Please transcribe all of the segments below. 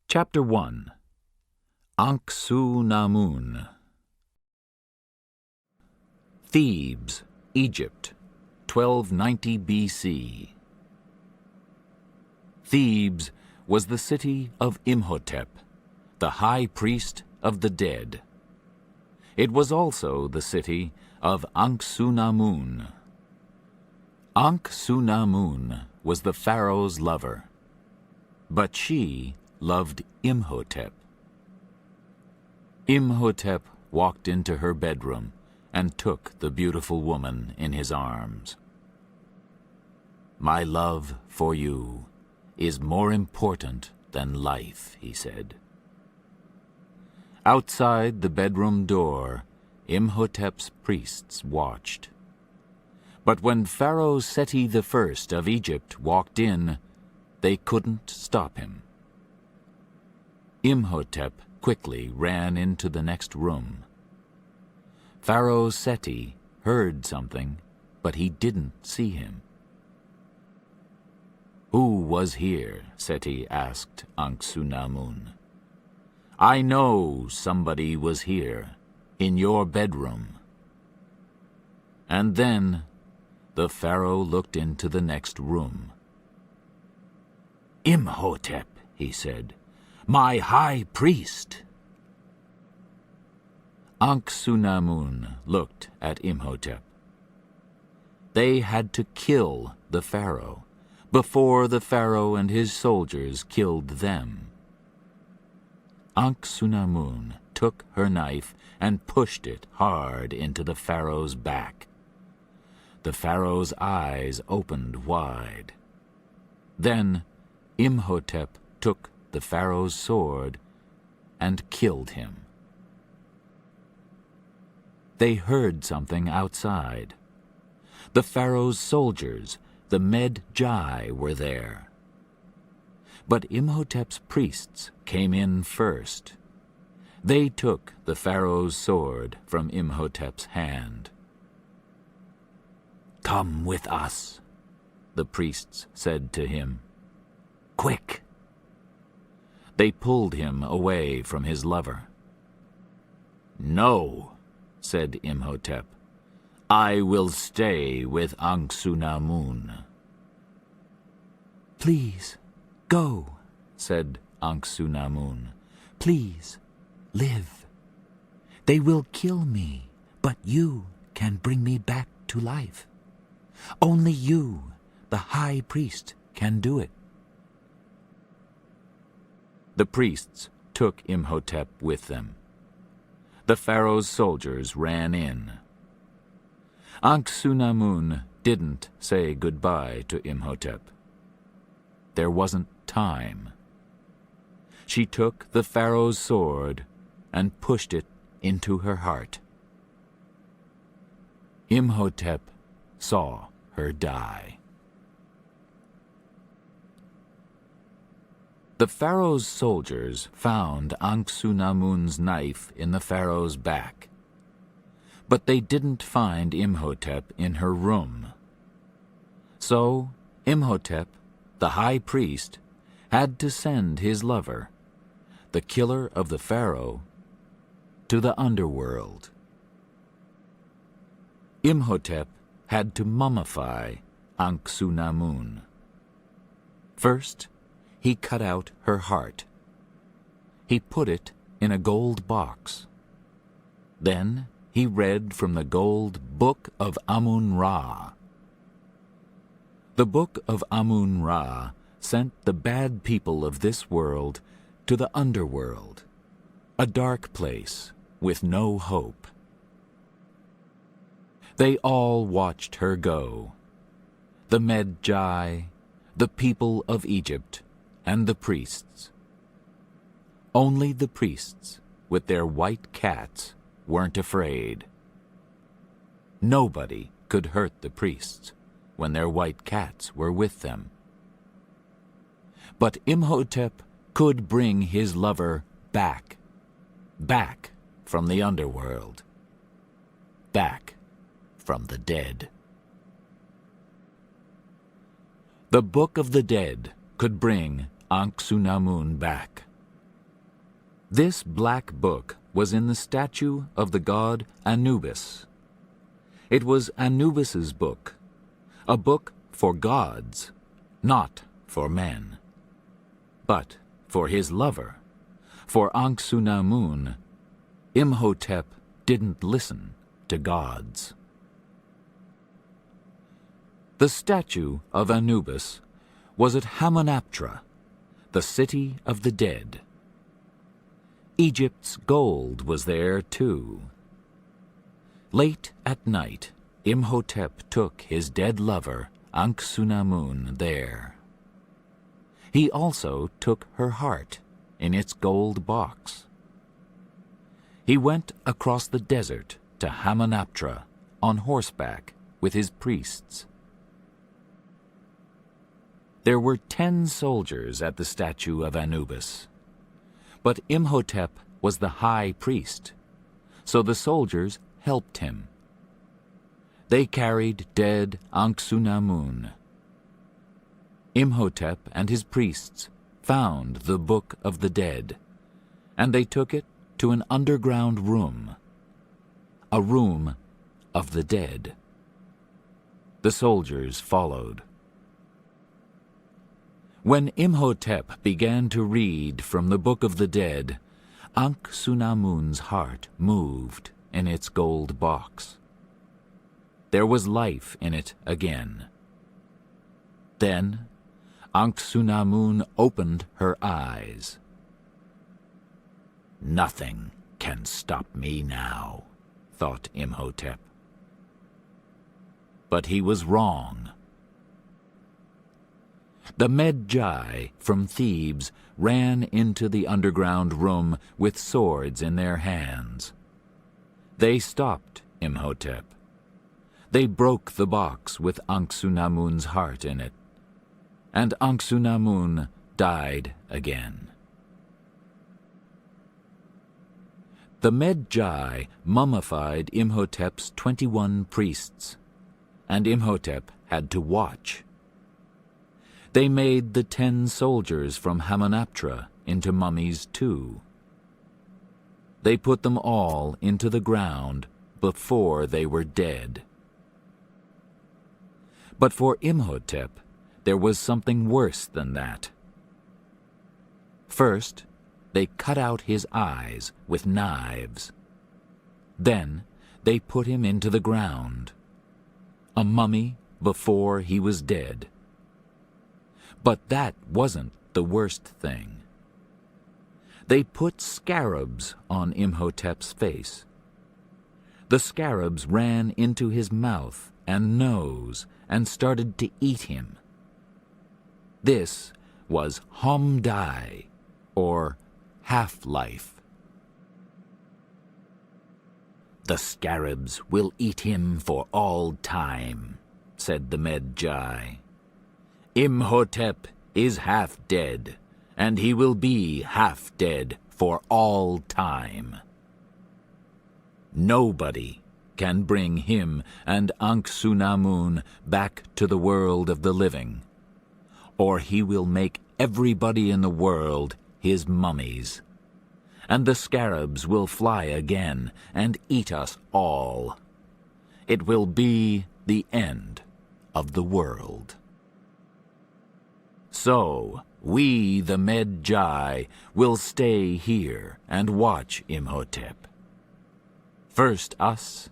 Chapter 1. Anck-su-namun. Thebes, Egypt, 1290 BC. Thebes was the city of Imhotep, the high priest of the dead. It was also the city of Anck-su-namun. Anck-su-namun was the pharaoh's lover, but she loved Imhotep. Imhotep walked into her bedroom and took the beautiful woman in his arms. "My love for you is more important than life," he said. Outside the bedroom door, Imhotep's priests watched. But when Pharaoh Sati I of Egypt walked in, they couldn't stop him. Imhotep quickly ran into the next room. Pharaoh Seti heard something, but he didn't see him. "Who was here?" Seti asked Anck-su-namun. "I know somebody was here, in your bedroom." And then the pharaoh looked into the next room. "Imhotep," he said, "my high priest." Anck-su-namun looked at Imhotep. They had to kill the pharaoh before the pharaoh and his soldiers killed them. Anck-su-namun took her knife and pushed it hard into the pharaoh's back. The pharaoh's eyes opened wide. Then Imhotep took the pharaoh's sword and killed him. They heard something outside. The pharaoh's soldiers, the Medjai, were there. But Imhotep's priests came in first. They took the pharaoh's sword from Imhotep's hand. "Come with us," the priests said to him. "Quick!" They pulled him away from his lover. "No," said Imhotep. "I will stay with Anck-su-namun." "Please, go," said Anck-su-namun. "Please, live. They will kill me, but you can bring me back to life. Only you, the high priest, can do it." The priests took Imhotep with them. The pharaoh's soldiers ran in. Anck-su-namun didn't say goodbye to Imhotep. There wasn't time. She took the pharaoh's sword and pushed it into her heart. Imhotep saw her die. The pharaoh's soldiers found Anck-su-namun's knife in the pharaoh's back, but they didn't find Imhotep in her room. So Imhotep, the high priest, had to send his lover, the killer of the pharaoh, to the underworld. Imhotep had to mummify Anck-su-namun. First, he cut out her heart. He put it in a gold box. Then he read from the gold Book of Amun-Ra. The Book of Amun-Ra sent the bad people of this world to the underworld, a dark place with no hope. They all watched her go, the Medjai, the people of Egypt, and the priests. Only the priests, with their white cats, weren't afraid. Nobody could hurt the priests when their white cats were with them. But Imhotep could bring his lover back from the underworld, back from the dead. The Book of the Dead could bring Anck-su-namun back, This black book was in the statue of the god Anubis. It was Anubis's book, a book for gods, not for men. But for his lover, for Anck-su-namun, Imhotep didn't listen to gods. The statue of Anubis was at Hamunaptra, the city of the dead. Egypt's gold was there too. Late at night, Imhotep took his dead lover, Anck-su-namun, there. He also took her heart in its gold box. He went across the desert to Hamunaptra on horseback with his priests. There were 10 soldiers at the statue of Anubis, but Imhotep was the high priest, so the soldiers helped him. They carried dead Anck-su-namun. Imhotep and his priests found the Book of the Dead, and they took it to an underground room, a room of the dead. The soldiers followed. When Imhotep began to read from the Book of the Dead, Anck-su-namun's heart moved in its gold box. There was life in it again. Then Anck-su-namun opened her eyes. "Nothing can stop me now," thought Imhotep. But he was wrong. The Medjai from Thebes ran into the underground room with swords in their hands. They stopped Imhotep. They broke the box with Anck-su-namun's heart in it, and Anck-su-namun died again. The Medjai mummified Imhotep's 21 priests, and Imhotep had to watch. They made the 10 soldiers from Hamunaptra into mummies too. They put them all into the ground before they were dead. But for Imhotep, there was something worse than that. First, they cut out his eyes with knives. Then they put him into the ground, a mummy before he was dead. But that wasn't the worst thing. They put scarabs on Imhotep's face. The scarabs ran into his mouth and nose and started to eat him. This was Homdai, or half-life. "The scarabs will eat him for all time," said the Medjai. "Imhotep is half dead, and he will be half dead for all time. Nobody can bring him and Anck-su-namun back to the world of the living, or he will make everybody in the world his mummies, and the scarabs will fly again and eat us all. It will be the end of the world. So we, the Medjai, will stay here and watch Imhotep. First us,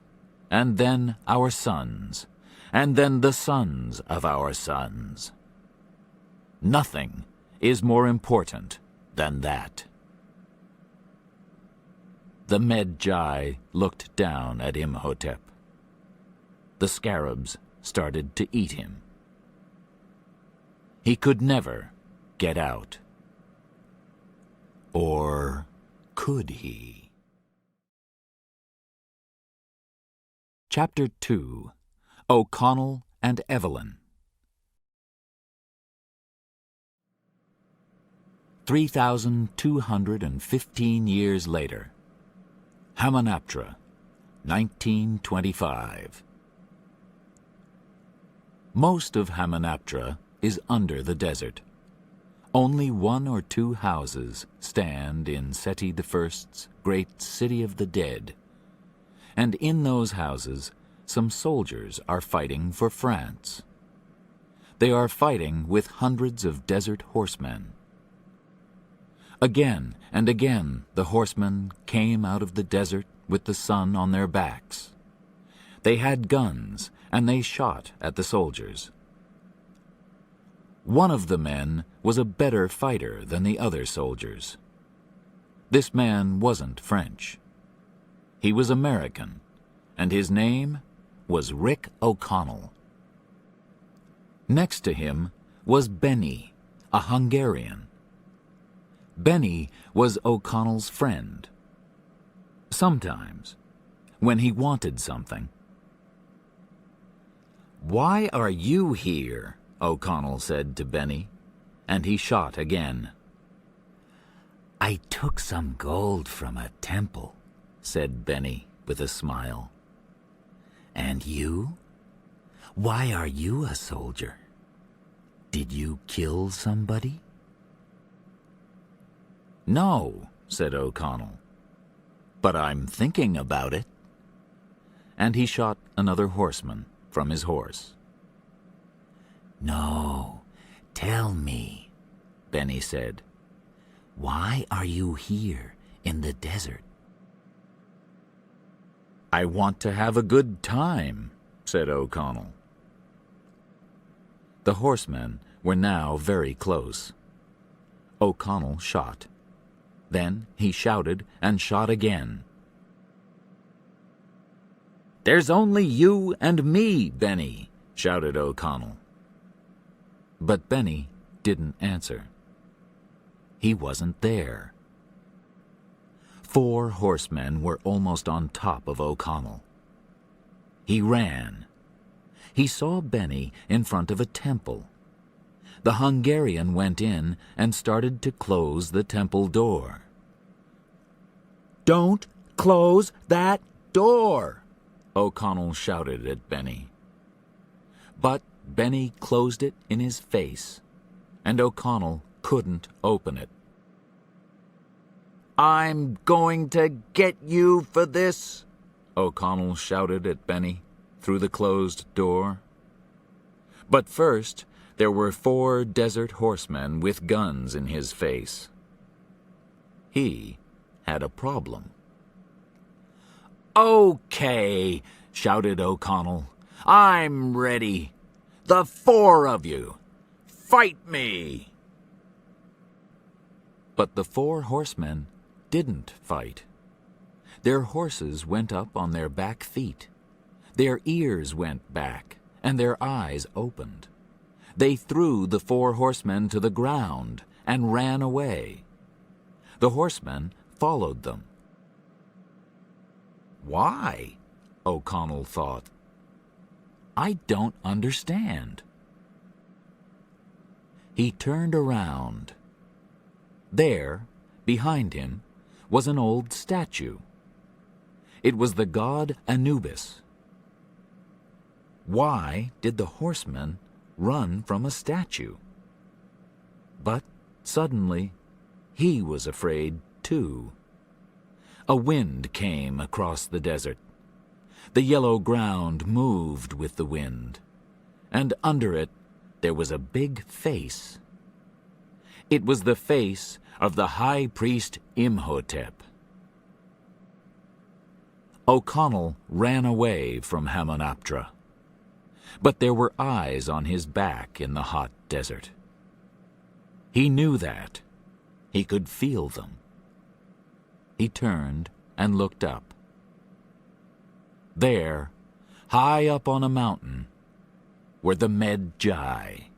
and then our sons, and then the sons of our sons. Nothing is more important than that." The Medjai looked down at Imhotep. The scarabs started to eat him. He could never get out. Or could he? Chapter 2. O'Connell and Evelyn. 3,215 years later. Hamunaptra, 1925. Most of Hamunaptra is under the desert. Only 1 or 2 houses stand in Seti I's great city of the dead, and in those houses some soldiers are fighting for France. They are fighting with hundreds of desert horsemen. Again and again the horsemen came out of the desert with the sun on their backs. They had guns, and they shot at the soldiers. One of the men was a better fighter than the other soldiers. This man wasn't French. He was American, and his name was Rick O'Connell. Next to him was Benny, a Hungarian. Benny was O'Connell's friend. Sometimes, when he wanted something. "Why are you here?" O'Connell said to Benny, and he shot again. "I took some gold from a temple," said Benny with a smile. "And you? Why are you a soldier? Did you kill somebody?" "No," said O'Connell, "but I'm thinking about it." And he shot another horseman from his horse. "No, tell me," Benny said. "Why are you here in the desert?" "I want to have a good time," said O'Connell. The horsemen were now very close. O'Connell shot. Then he shouted and shot again. "There's only you and me, Benny," shouted O'Connell. But Benny didn't answer. He wasn't there. 4 horsemen were almost on top of O'Connell. He ran. He saw Benny in front of a temple. The Hungarian went in and started to close the temple door. "Don't close that door!" O'Connell shouted at Benny. But Benny closed it in his face, and O'Connell couldn't open it. "I'm going to get you for this!" O'Connell shouted at Benny through the closed door. But first there were 4 desert horsemen with guns in his face. He had a problem. "Okay," shouted O'Connell. "I'm ready. The 4 of you. Fight me!" But the 4 horsemen didn't fight. Their horses went up on their back feet. Their ears went back, and their eyes opened. They threw the 4 horsemen to the ground and ran away. The horsemen followed them. "Why?" O'Connell thought. "I don't understand." He turned around. There, behind him, was an old statue. It was the god Anubis. Why did the horsemen run from a statue? But suddenly, he was afraid too. A wind came across the desert. The yellow ground moved with the wind, and under it there was a big face. It was the face of the high priest Imhotep. O'Connell ran away from Hamunaptra, but there were eyes on his back in the hot desert. He knew that. He could feel them. He turned and looked up. There, high up on a mountain, were the Medjai.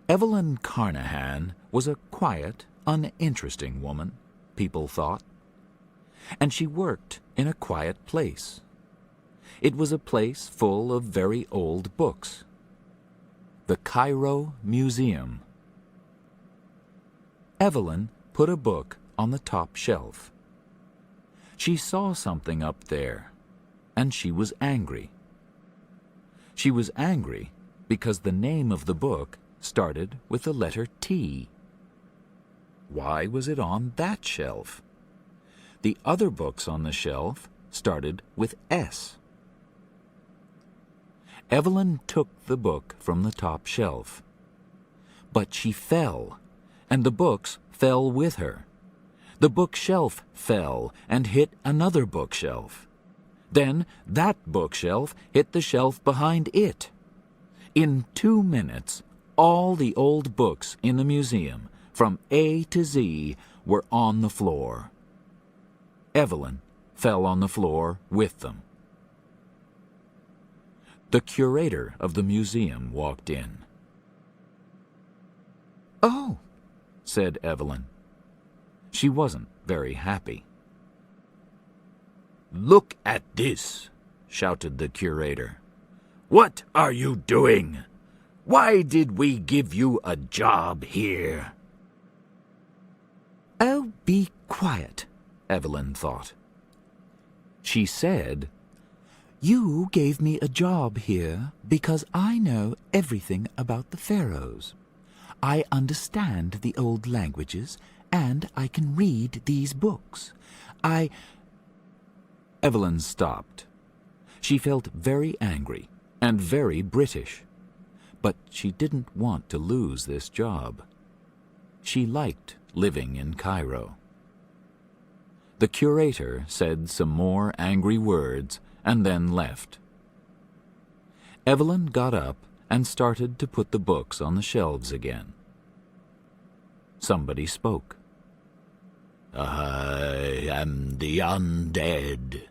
Evelyn Carnahan was a quiet, uninteresting woman, people thought. And she worked in a quiet place. It was a place full of very old books. The Cairo Museum. Evelyn put a book on the top shelf. She saw something up there, and she was angry. She was angry because the name of the book started with the letter T. Why was it on that shelf? The other books on the shelf started with S. Evelyn took the book from the top shelf. But she fell, and the books fell with her. The bookshelf fell and hit another bookshelf. Then that bookshelf hit the shelf behind it. In 2 minutes, all the old books in the museum, from A to Z, were on the floor. Evelyn fell on the floor with them. The curator of the museum walked in. "Oh," said Evelyn. She wasn't very happy. "Look at this," shouted the curator. "What are you doing? Why did we give you a job here?" "Oh, be quiet," Evelyn thought. She said, "You gave me a job here because I know everything about the pharaohs. I understand the old languages, and I can read these books. Evelyn stopped. She felt very angry and very British, but she didn't want to lose this job. She liked living in Cairo. The curator said some more angry words and then left. Evelyn got up and started to put the books on the shelves again. Somebody spoke. "I am the undead,"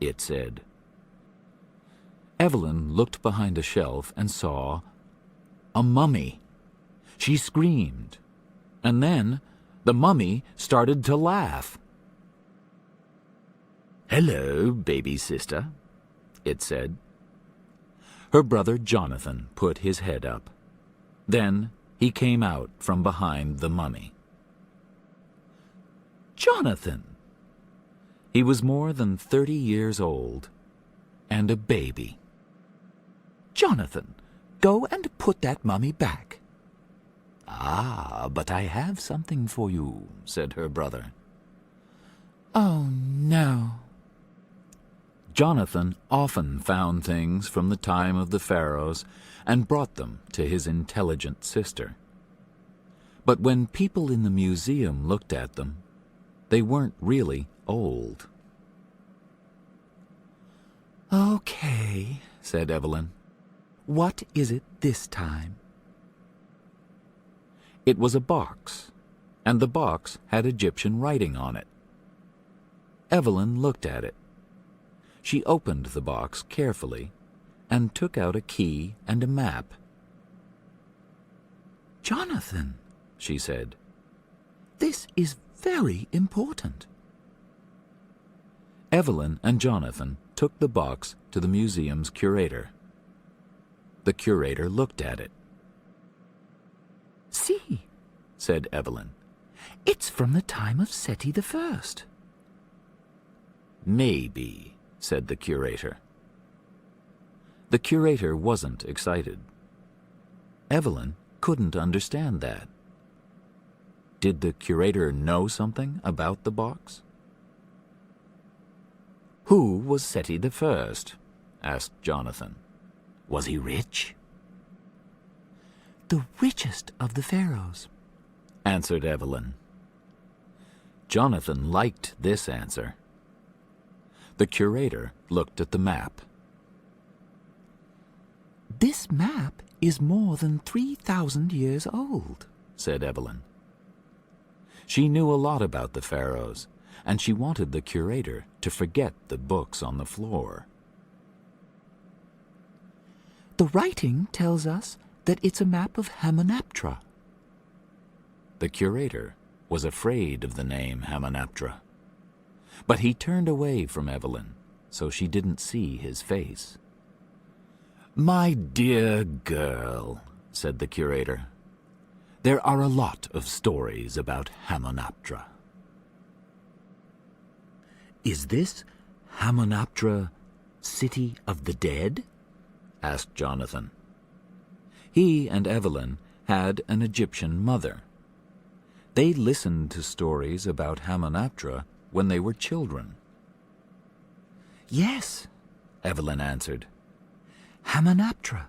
it said. Evelyn looked behind a shelf and saw a mummy. She screamed, and then the mummy started to laugh. "Hello, baby sister," it said. Her brother Jonathan put his head up. Then he came out from behind the mummy. Jonathan! He was more than 30 years old and a baby. "Jonathan, go and put that mummy back." "Ah, but I have something for you," said her brother. "Oh, no." Jonathan often found things from the time of the pharaohs and brought them to his intelligent sister. But when people in the museum looked at them, they weren't really old. "Okay," said Evelyn. "What is it this time?" It was a box, and the box had Egyptian writing on it. Evelyn looked at it. She opened the box carefully and took out a key and a map. "Jonathan," she said, "this is very important." Evelyn and Jonathan took the box to the museum's curator. The curator looked at it. "See," said Evelyn, "it's from the time of Sati I." "Maybe," said the curator. The curator wasn't excited. Evelyn couldn't understand that. Did the curator know something about the box? "Who was Seti I?" asked Jonathan. "Was he rich?" "The richest of the pharaohs," answered Evelyn. Jonathan liked this answer. The curator looked at the map. "This map is more than 3,000 years old," said Evelyn. She knew a lot about the pharaohs, and she wanted the curator to forget the books on the floor. "The writing tells us that it's a map of Hamunaptra." The curator was afraid of the name Hamunaptra, but he turned away from Evelyn so she didn't see his face. "My dear girl," said the curator, "there are a lot of stories about Hamunaptra." "Is this Hamunaptra, City of the Dead?" asked Jonathan. He and Evelyn had an Egyptian mother. They listened to stories about Hamunaptra when they were children. "Yes," Evelyn answered. "Hamunaptra,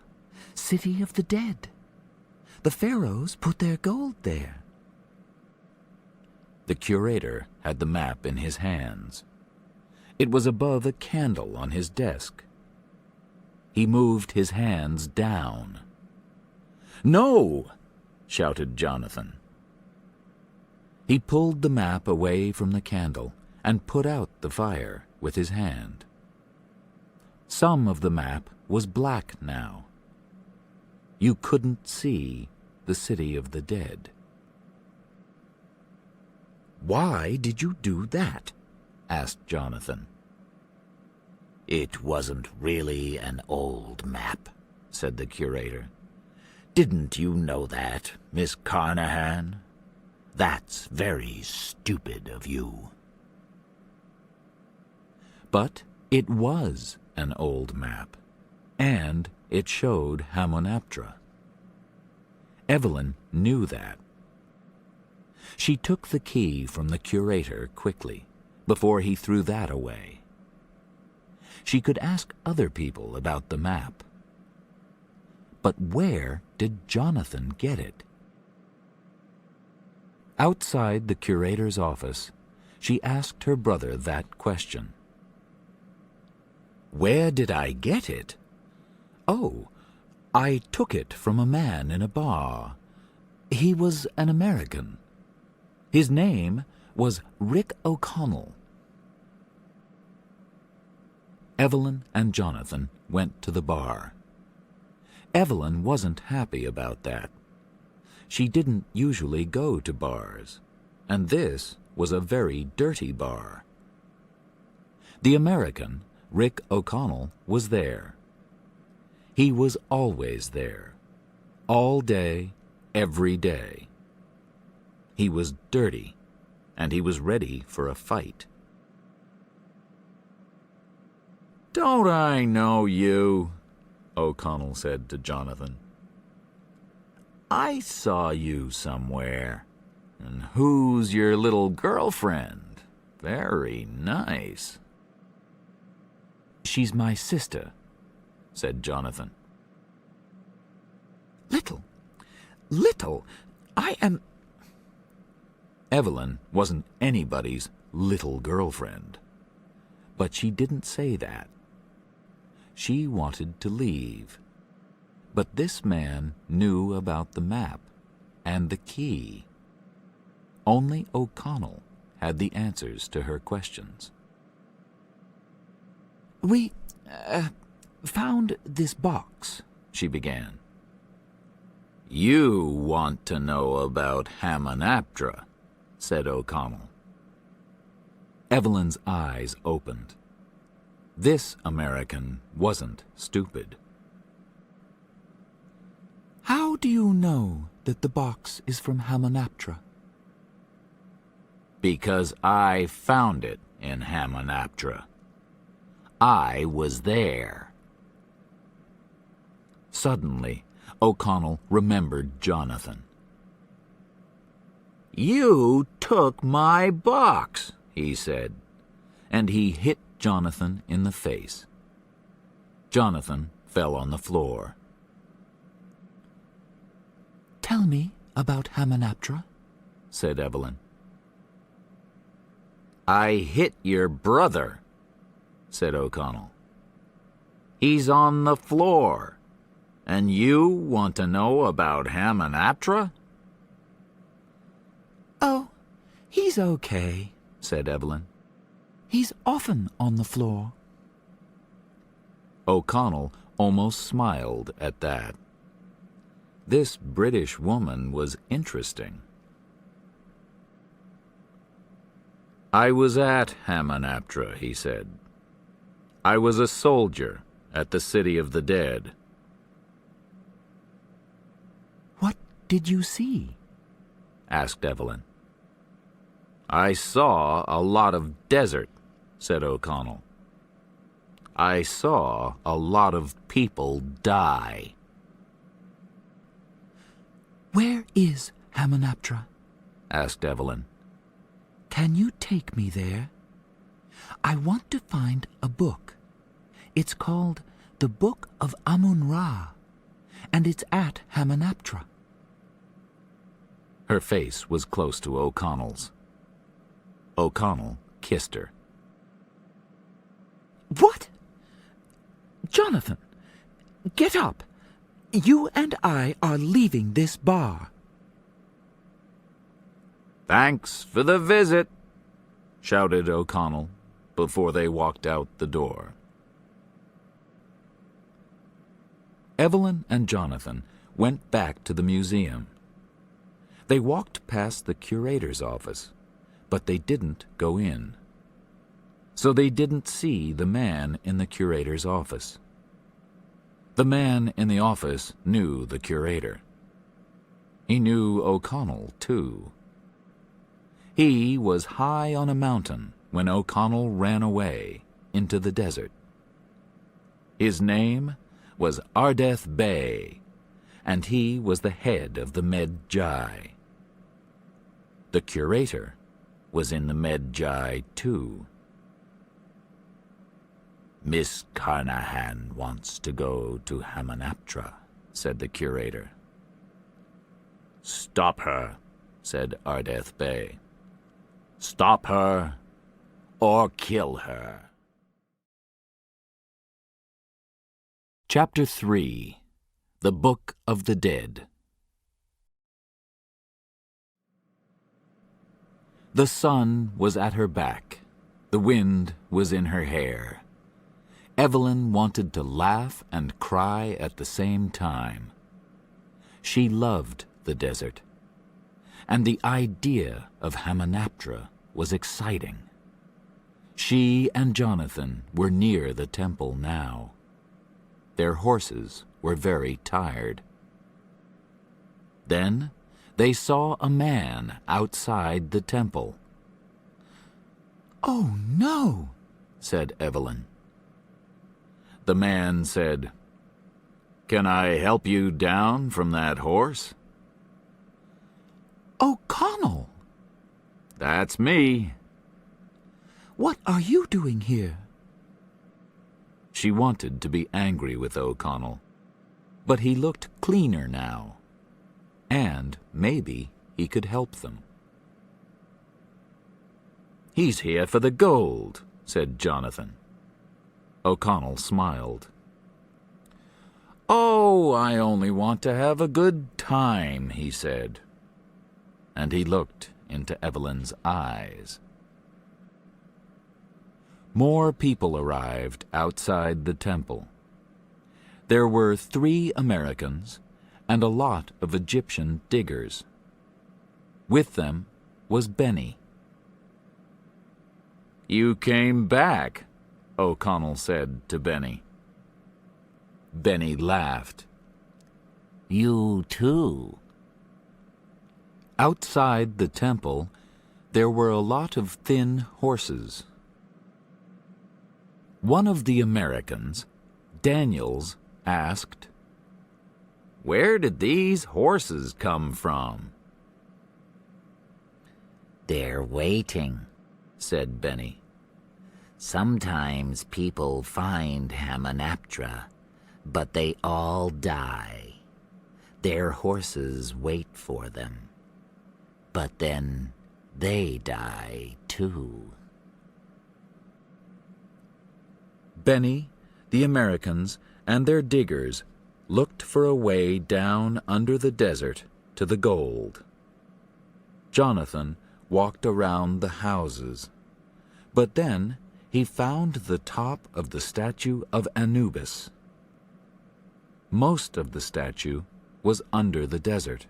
city of the dead. The pharaohs put their gold there." The curator had the map in his hands. It was above a candle on his desk. He moved his hands down. "No!" shouted Jonathan. He pulled the map away from the candle and put out the fire with his hand. Some of the map was black now. You couldn't see the city of the dead. "Why did you do that?" asked Jonathan. "It wasn't really an old map," said the curator. "Didn't you know that, Miss Carnahan? That's very stupid of you." But it was an old map, and it showed Hamunaptra. Evelyn knew that. She took the key from the curator quickly, before he threw that away. She could ask other people about the map. But where did Jonathan get it? Outside the curator's office, she asked her brother that question. "Where did I get it? "Oh, I took it from a man in a bar. He was an American. His name was Rick O'Connell." Evelyn and Jonathan went to the bar. Evelyn wasn't happy about that. She didn't usually go to bars, and this was a very dirty bar. The American, Rick O'Connell, was there. He was always there, all day, every day. He was dirty, and he was ready for a fight. "Don't I know you?" O'Connell said to Jonathan. "I saw you somewhere. And who's your little girlfriend? Very nice." "She's my sister," said Jonathan. Little, I am..." Evelyn wasn't anybody's little girlfriend. But she didn't say that. She wanted to leave. But this man knew about the map and the key. Only O'Connell had the answers to her questions. "We found this box," she began. "You want to know about Hamunaptra," said O'Connell. Evelyn's eyes opened. This American wasn't stupid. "How do you know that the box is from Hamunaptra?" "Because I found it in Hamunaptra. I was there." Suddenly, O'Connell remembered Jonathan. "You took my box," he said, and he hit Jonathan in the face. Jonathan fell on the floor. "Tell me about Hamunaptra," said Evelyn. "I hit your brother," said O'Connell. "He's on the floor. And you want to know about Hamunaptra?" "Oh, he's okay," said Evelyn. "He's often on the floor." O'Connell almost smiled at that. This British woman was interesting. "I was at Hamunaptra," he said. "I was a soldier at the City of the Dead." "What did you see?" asked Evelyn. "I saw a lot of desert," said O'Connell. "I saw a lot of people die." Where is Hamunaptra? asked Evelyn. Can you take me there? I want to find a book. It's called the Book of Amun-Ra, and it's at Hamunaptra. Her face was close to O'Connell's. O'Connell kissed her. What? Jonathan, get up. You and I are leaving this bar. Thanks for the visit, shouted O'Connell before they walked out the door. Evelyn and Jonathan went back to the museum. They walked past the curator's office, but they didn't go in. So they didn't see the man in the curator's office. The man in the office knew the curator. He knew O'Connell, too. He was high on a mountain when O'Connell ran away into the desert. His name was Ardeth Bey, and he was the head of the Medjay. The curator was in the Medjay, too. Miss Carnahan wants to go to Hamunaptra, said the curator. Stop her, said Ardeth Bey. Stop her or kill her. Chapter 3. The Book of the Dead. The sun was at her back. The wind was in her hair. Evelyn wanted to laugh and cry at the same time. She loved the desert, and the idea of Hamunaptra was exciting. She and Jonathan were near the temple now. Their horses were very tired. Then they saw a man outside the temple. Oh, no, said Evelyn. The man said, Can I help you down from that horse? O'Connell! That's me. What are you doing here? She wanted to be angry with O'Connell, but he looked cleaner now, and maybe he could help them. He's here for the gold, said Jonathan. O'Connell smiled. Oh, I only want to have a good time, he said, and he looked into Evelyn's eyes. More people arrived outside the temple. There were 3 Americans and a lot of Egyptian diggers. With them was Benny. You came back, O'Connell said to Benny. Benny laughed. You too. Outside the temple, there were a lot of thin horses. One of the Americans, Daniels, asked, Where did these horses come from? They're waiting, said Benny. Sometimes people find Hamunaptra, but they all die. Their horses wait for them, but then they die too. Benny, the Americans, and their diggers looked for a way down under the desert to the gold. Jonathan walked around the houses, but then he found the top of the statue of Anubis. Most of the statue was under the desert.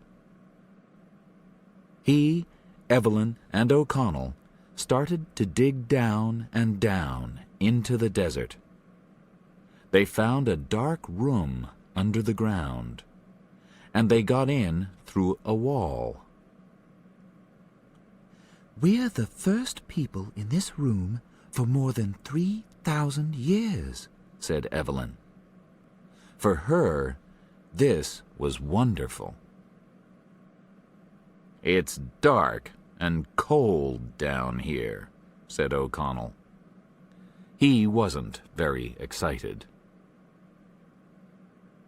He, Evelyn, and O'Connell started to dig down and down into the desert. They found a dark room under the ground, and they got in through a wall. We're the first people in this room for more than 3,000 years, said Evelyn. For her, this was wonderful. "It's dark and cold down here," said O'Connell. He wasn't very excited.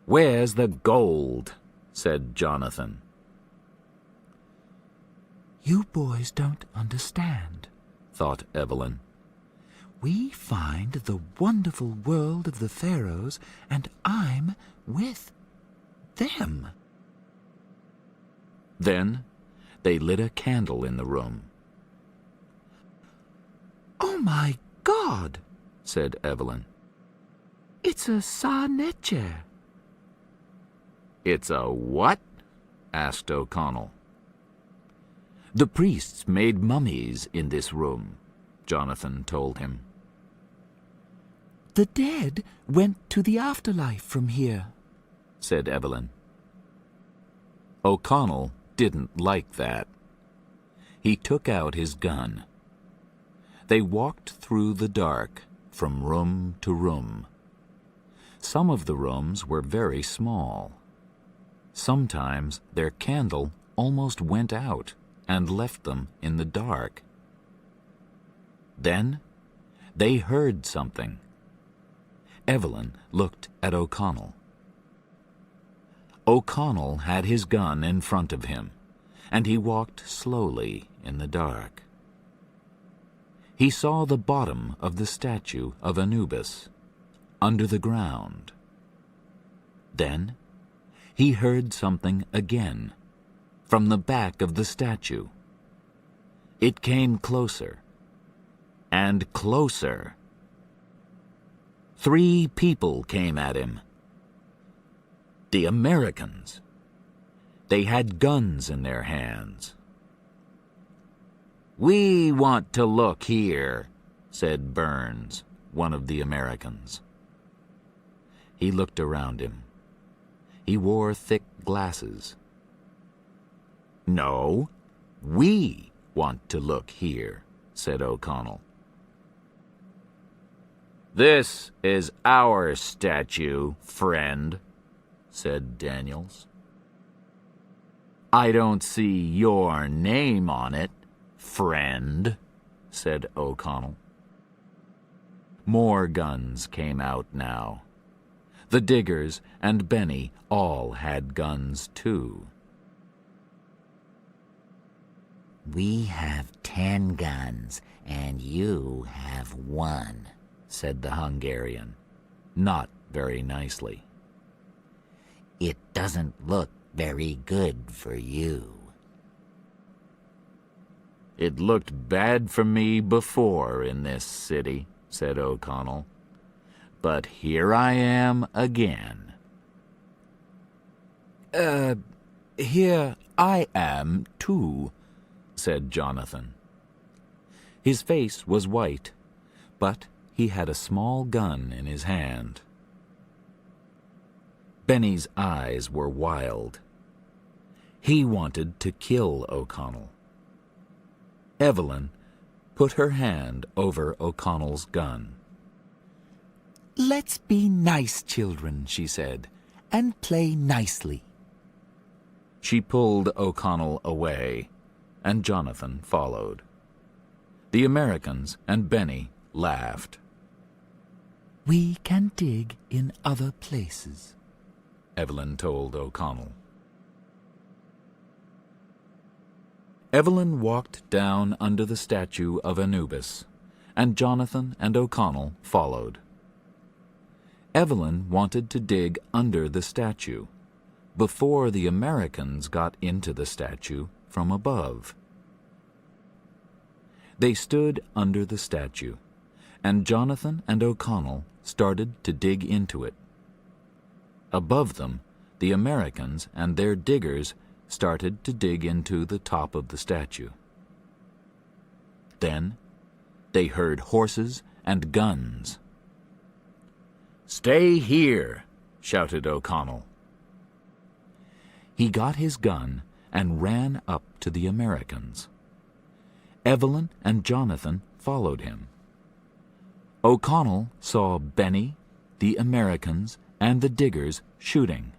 "Where's the gold?" said Jonathan. You boys don't understand, thought Evelyn. We find the wonderful world of the pharaohs, and I'm with them. Then they lit a candle in the room. Oh, my God, said Evelyn. It's a sarnetcher. It's a what? Asked O'Connell. The priests made mummies in this room, Jonathan told him. The dead went to the afterlife from here, said Evelyn. O'Connell didn't like that. He took out his gun. They walked through the dark, from room to room. Some of the rooms were very small. Sometimes their candle almost went out and left them in the dark. Then they heard something. Evelyn looked at O'Connell. O'Connell had his gun in front of him, and he walked slowly in the dark. He saw the bottom of the statue of Anubis, under the ground. Then he heard something again, from the back of the statue. It came closer, and closer. 3 people came at him. The Americans. They had guns in their hands. "We want to look here," said Burns, one of the Americans. He looked around him. He wore thick glasses. "No, we want to look here," said O'Connell. "This is our statue, friend," said Daniels. "I don't see your name on it, friend," said O'Connell. More guns came out now. The diggers and Benny all had guns too. "We have 10 guns, and you have 1, said the Hungarian, not very nicely. "It doesn't look very good for you." "It looked bad for me before in this city," said O'Connell. "But here I am again." Here I am too," said Jonathan. His face was white, but he had a small gun in his hand. Benny's eyes were wild. He wanted to kill O'Connell. Evelyn put her hand over O'Connell's gun. Let's be nice children, she said, and play nicely. She pulled O'Connell away, and Jonathan followed. The Americans and Benny laughed. We can dig in other places, Evelyn told O'Connell. Evelyn walked down under the statue of Anubis, and Jonathan and O'Connell followed. Evelyn wanted to dig under the statue, before the Americans got into the statue from above. They stood under the statue, and Jonathan and O'Connell started to dig into it. Above them, the Americans and their diggers started to dig into the top of the statue. Then they heard horses and guns. "Stay here!" shouted O'Connell. He got his gun and ran up to the Americans. Evelyn and Jonathan followed him. O'Connell saw Benny, the Americans, and the diggers shooting.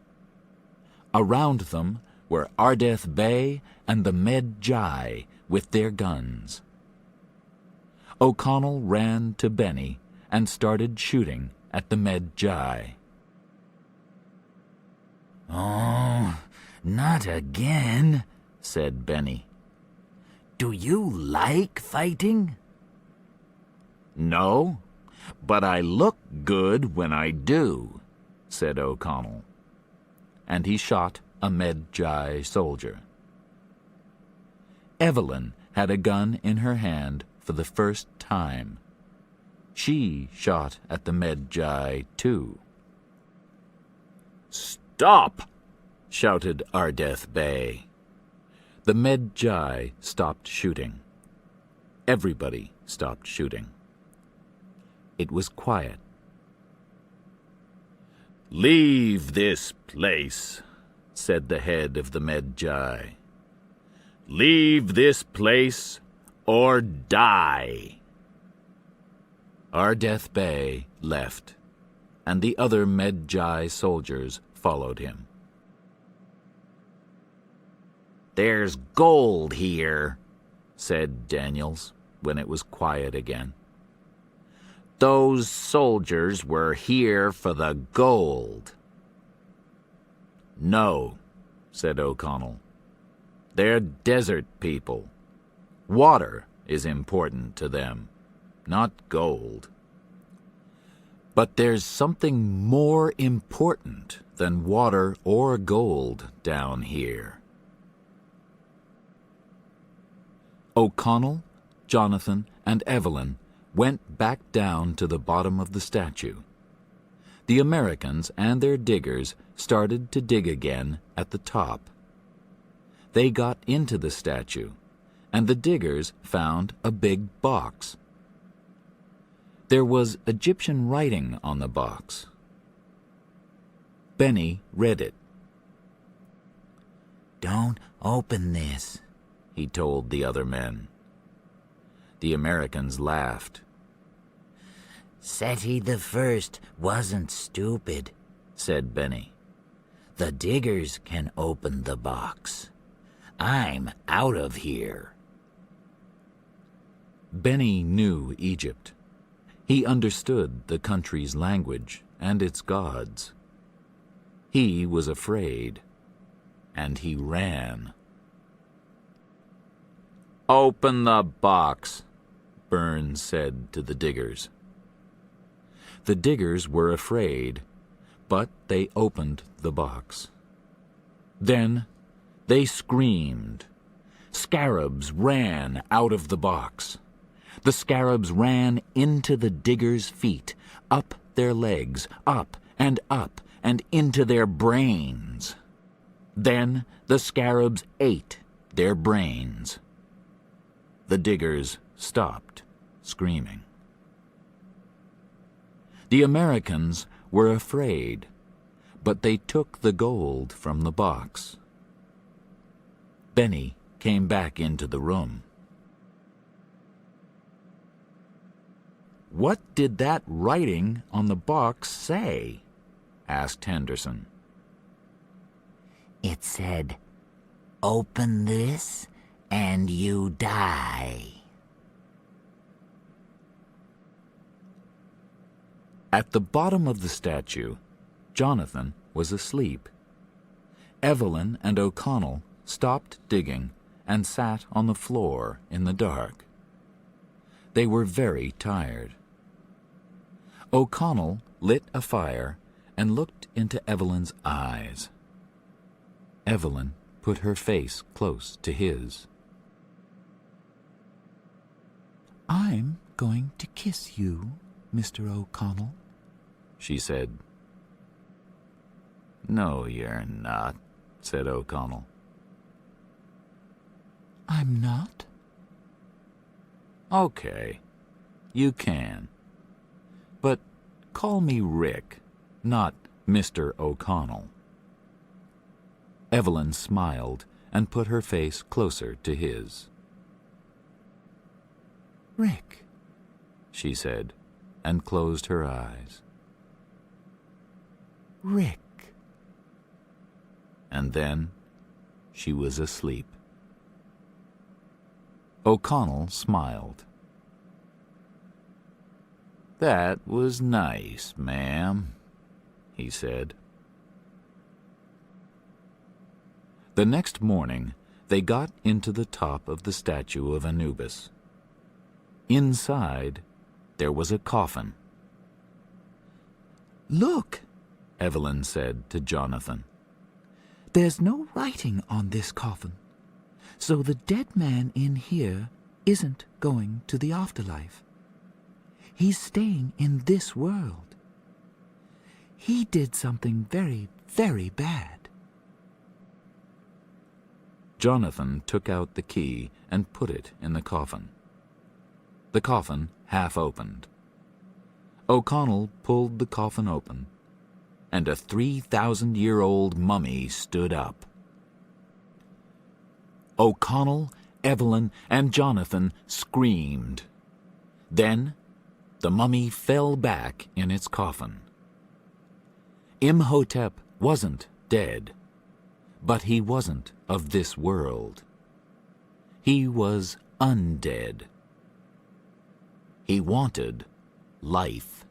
Around them, were Ardeth Bey and the Medjay with their guns. O'Connell ran to Benny and started shooting at the Medjay. "Oh, not again," said Benny. "Do you like fighting?" "No, but I look good when I do," said O'Connell. And he shot a Medjay soldier. Evelyn had a gun in her hand for the first time. She shot at the Medjay too. "Stop!" shouted Ardeth Bey. The Medjay stopped shooting. Everybody stopped shooting. It was quiet. "Leave this place," said the head of the Medjay. "Leave this place or die." Ardeth Bey left, and the other Medjay soldiers followed him. "There's gold here," said Daniels when it was quiet again. "Those soldiers were here for the gold." "No," said O'Connell. "They're desert people. Water is important to them, not gold. But there's something more important than water or gold down here." O'Connell, Jonathan, and Evelyn went back down to the bottom of the statue. The Americans and their diggers started to dig again at the top. They got into the statue, and the diggers found a big box. There was Egyptian writing on the box. Benny read it. "Don't open this," he told the other men. The Americans laughed. "Sati the First wasn't stupid," said Benny. "The diggers can open the box. I'm out of here." Benny knew Egypt. He understood the country's language and its gods. He was afraid, and he ran. "Open the box," Burns said to the diggers. The diggers were afraid, but they opened the box. Then they screamed. Scarabs ran out of the box. The scarabs ran into the diggers' feet, up their legs, up and into their brains. Then the scarabs ate their brains. The diggers stopped screaming. The Americans were afraid, but they took the gold from the box. Benny came back into the room. "What did that writing on the box say?" asked Henderson. "It said, 'Open this and you die.'" At the bottom of the statue, Jonathan was asleep. Evelyn and O'Connell stopped digging and sat on the floor in the dark. They were very tired. O'Connell lit a fire and looked into Evelyn's eyes. Evelyn put her face close to his. "I'm going to kiss you, Mr. O'Connell," she said. "No, you're not," said O'Connell. "I'm not?" "Okay, you can. But call me Rick, not Mr. O'Connell." Evelyn smiled and put her face closer to his. "Rick," she said, and closed her eyes. "Rick." And then she was asleep. O'Connell smiled. "That was nice, ma'am," he said. The next morning, they got into the top of the statue of Anubis. Inside, there was a coffin. "Look," Evelyn said to Jonathan. "there's no writing on this coffin, so the dead man in here isn't going to the afterlife. He's staying in this world. He did something very, very bad." Jonathan took out the key and put it in the coffin. The coffin half opened. O'Connell pulled the coffin open, and a 3,000-year-old mummy stood up. O'Connell, Evelyn, and Jonathan screamed. Then the mummy fell back in its coffin. Imhotep wasn't dead, but he wasn't of this world. He was undead. He wanted life.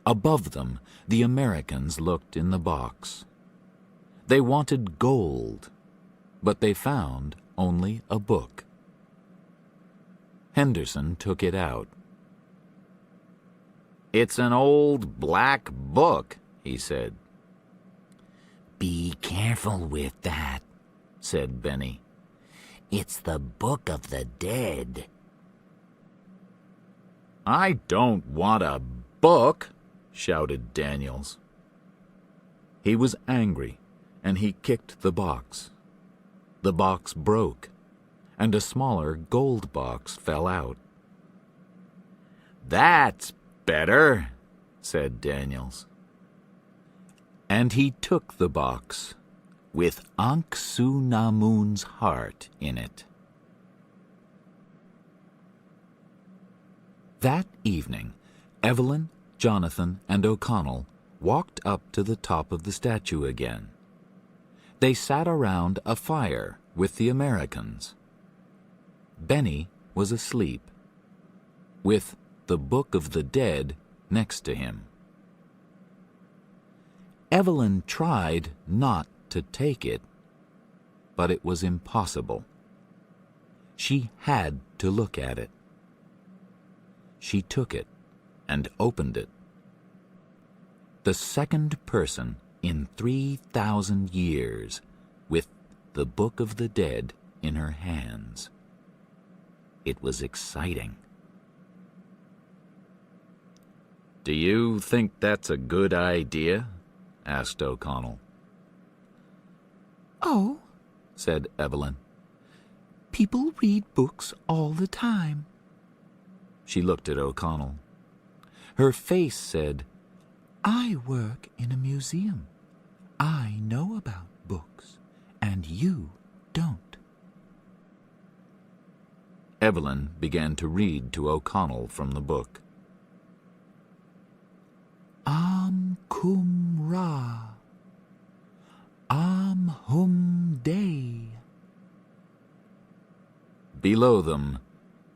Above them, the Americans looked in the box. They wanted gold, but they found only a book. Henderson took it out. "It's an old black book," he said. "Be careful with that," said Benny. "It's the Book of the Dead." "I don't want a book," shouted Daniels. He was angry, and he kicked the box. The box broke, and a smaller gold box fell out. "That's better," said Daniels. And he took the box, with Anck-su-namun's heart in it. That evening, Evelyn, Jonathan, and O'Connell walked up to the top of the statue again. They sat around a fire with the Americans. Benny was asleep, with the Book of the Dead next to him. Evelyn tried not to take it, but it was impossible. She had to look at it. She took it and opened it. The second person in 3,000 years with the Book of the Dead in her hands. It was exciting. "Do you think that's a good idea?" asked O'Connell. "Oh," said Evelyn. "people read books all the time." She looked at O'Connell. Her face said, "I work in a museum. I know about books, and you don't." Evelyn began to read to O'Connell from the book. Am-kum-ra. Am-hum-day. Below them,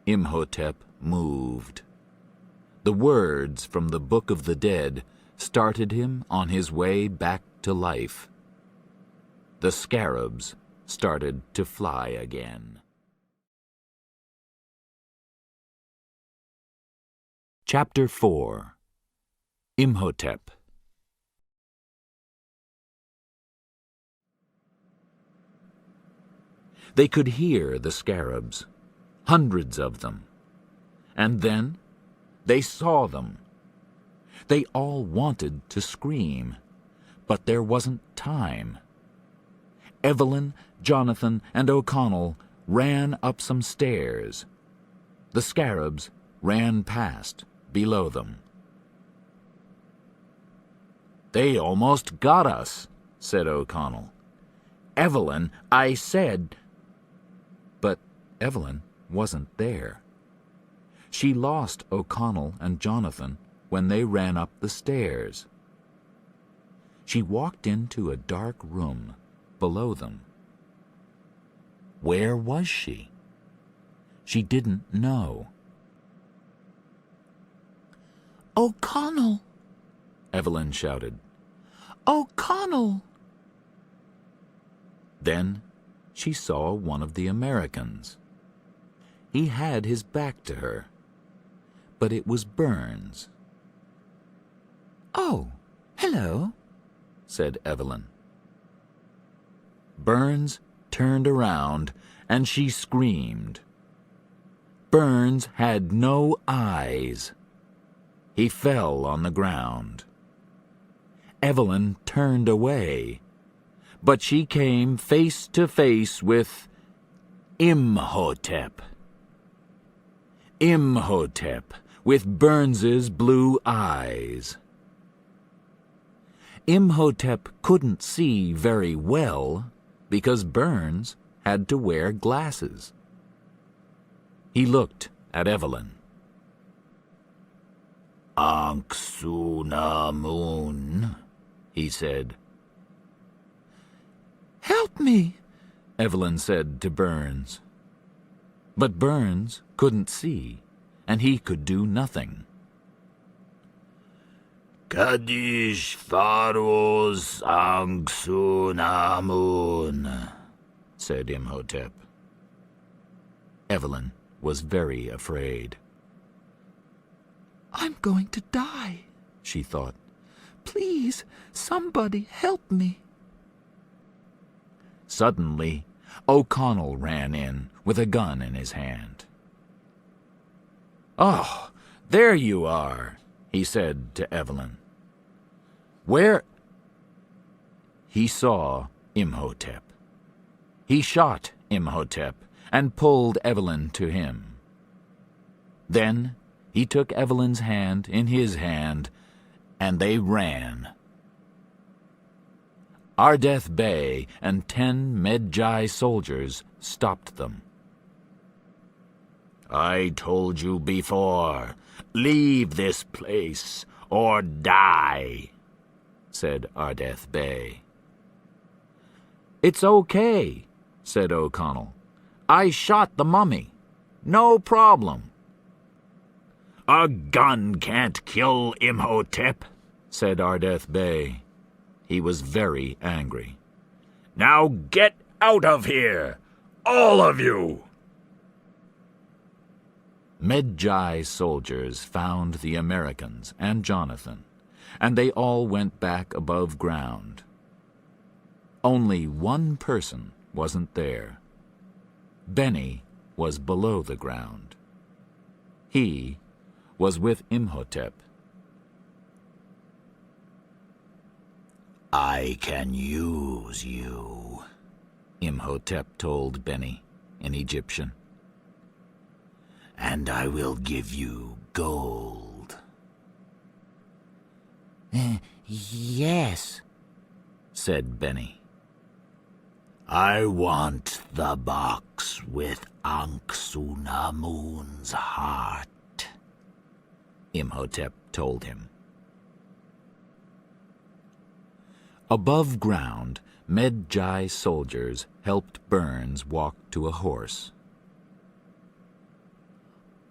Imhotep moved. The words from the Book of the Dead started him on his way back to life. The scarabs started to fly again. Chapter 4. Imhotep. They could hear the scarabs, hundreds of them. And then they saw them. They all wanted to scream, but there wasn't time. Evelyn, Jonathan, and O'Connell ran up some stairs. The scarabs ran past below them. "They almost got us," said O'Connell. "Evelyn, I said—" But Evelyn wasn't there. She lost O'Connell and Jonathan when they ran up the stairs. She walked into a dark room below them. Where was she? She didn't know. "O'Connell!" Evelyn shouted. "O'Connell!" Then she saw one of the Americans. He had his back to her, but it was Burns. "Oh, hello," said Evelyn. Burns turned around and she screamed. Burns had no eyes. He fell on the ground. Evelyn turned away, but she came face to face with Imhotep. Imhotep, with Burns's blue eyes. Imhotep couldn't see very well because Burns had to wear glasses. He looked at Evelyn. "Anck-su-namun," he said. "Help me," Evelyn said to Burns. But Burns couldn't see, and he could do nothing. "Kadish pharaohs Anck-su-namun," said Imhotep. Evelyn was very afraid. "I'm going to die," she thought. "Please, somebody help me." Suddenly, O'Connell ran in with a gun in his hand. "Oh, there you are," he said to Evelyn. "Where—" He saw Imhotep. He shot Imhotep and pulled Evelyn to him. Then he took Evelyn's hand in his hand, and they ran. Ardeth Bey and 10 Medjay soldiers stopped them. "I told you before, leave this place or die," said Ardeth Bey. "It's okay," said O'Connell. "I shot the mummy. No problem." "A gun can't kill Imhotep," said Ardeth Bey. He was very angry. "Now get out of here, all of you!" Medjay soldiers found the Americans and Jonathan, and they all went back above ground. Only one person wasn't there. Benny was below the ground. He was with Imhotep. "I can use you," Imhotep told Benny in Egyptian. "And I will give you gold." Yes, said Benny. "I want the box with Anck-su-namun's heart," Imhotep told him. Above ground, Medjay soldiers helped Burns walk to a horse.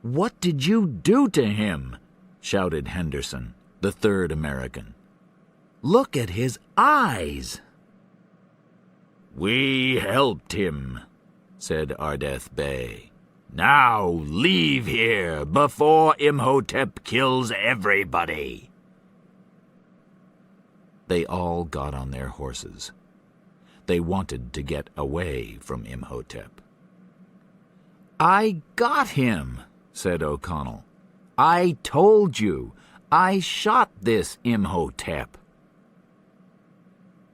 "What did you do to him?" shouted Henderson, the 3rd American. "Look at his eyes." "We helped him," said Ardeth Bey. "Now leave here before Imhotep kills everybody." They all got on their horses. They wanted to get away from Imhotep. "I got him," said O'Connell. "I told you. I shot this Imhotep."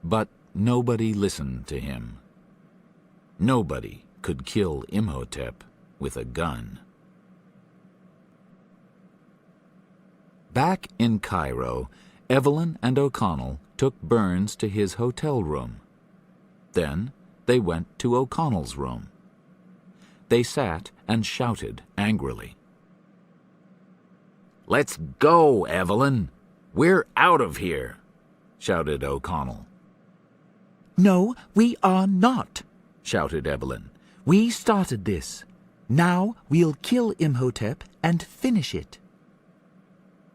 But nobody listened to him. Nobody could kill Imhotep with a gun. Back in Cairo, Evelyn and O'Connell took Burns to his hotel room. Then they went to O'Connell's room. They sat and shouted angrily. "Let's go, Evelyn. We're out of here," shouted O'Connell. "No, we are not," shouted Evelyn. "We started this. Now we'll kill Imhotep and finish it."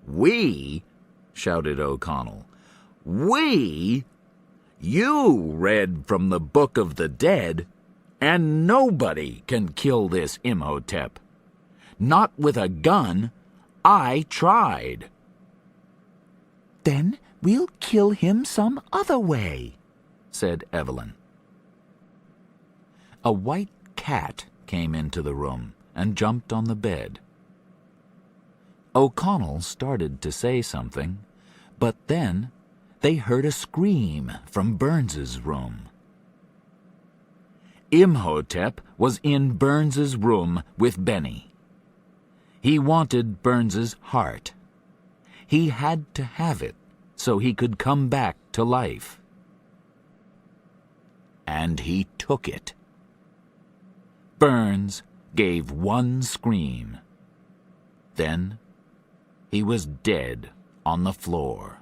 "We?" shouted O'Connell. "We? You read from the Book of the Dead, and nobody can kill this Imhotep. Not with a gun. I tried." "Then we'll kill him some other way," said Evelyn. A white cat came into the room and jumped on the bed. O'Connell started to say something, but then they heard a scream from Burns's room. Imhotep was in Burns's room with Benny. He wanted Burns's heart. He had to have it so he could come back to life. And he took it. Burns gave one scream. Then he was dead on the floor.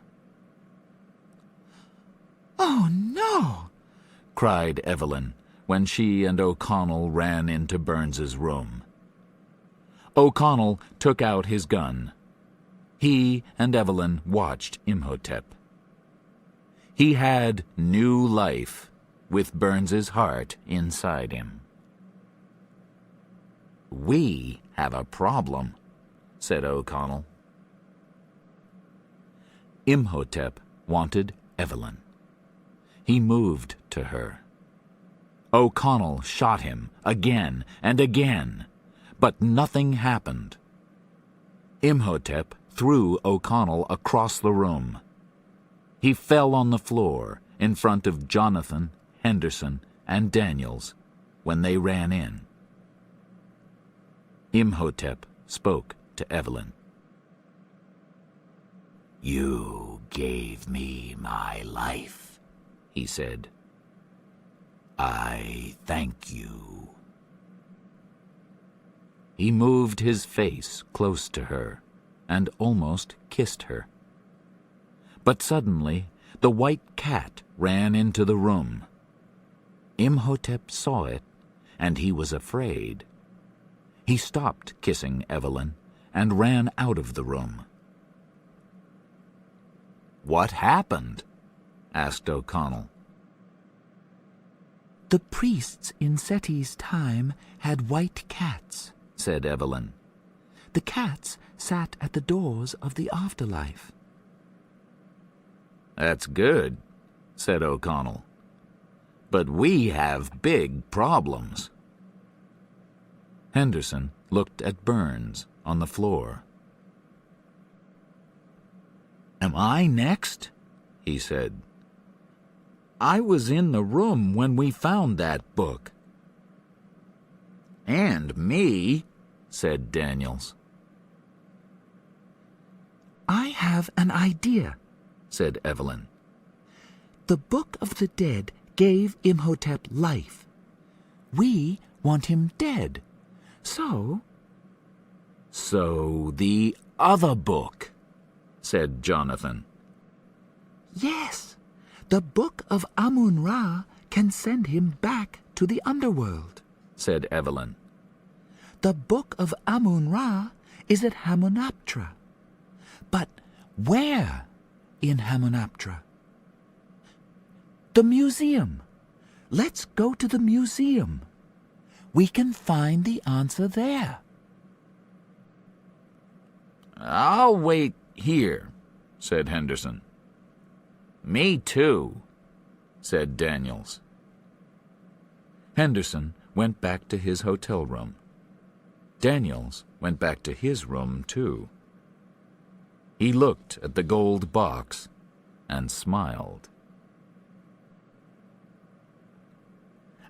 "Oh, no!" cried Evelyn when she and O'Connell ran into Burns's room. O'Connell took out his gun. He and Evelyn watched Imhotep. He had new life with Burns's heart inside him. "We have a problem," said O'Connell. Imhotep wanted Evelyn. He moved to her. O'Connell shot him again and again, but nothing happened. Imhotep threw O'Connell across the room. He fell on the floor in front of Jonathan, Henderson, and Daniels when they ran in. Imhotep spoke to Evelyn. "You gave me my life," he said. "I thank you." He moved his face close to her and almost kissed her. But suddenly the white cat ran into the room. Imhotep saw it, and he was afraid. He stopped kissing Evelyn and ran out of the room. "What happened?" asked O'Connell. "The priests in Seti's time had white cats," said Evelyn. "The cats sat at the doors of the afterlife." "That's good," said O'Connell. "But we have big problems." Henderson looked at Burns on the floor. "Am I next?" he said. "I was in the room when we found that book." "And me," said Daniels. "I have an idea," said Evelyn. "The Book of the Dead gave Imhotep life. We want him dead. So The other book," said Jonathan. yes, the Book of Amun-Ra can send him back to the underworld," said Evelyn. "The Book of Amun-Ra is at Hamunaptra. But where in Hamunaptra?" "The museum. Let's go to the museum. We can find the answer there." "I'll wait here," said Henderson. "Me too," said Daniels. Henderson went back to his hotel room. Daniels went back to his room too. He looked at the gold box and smiled.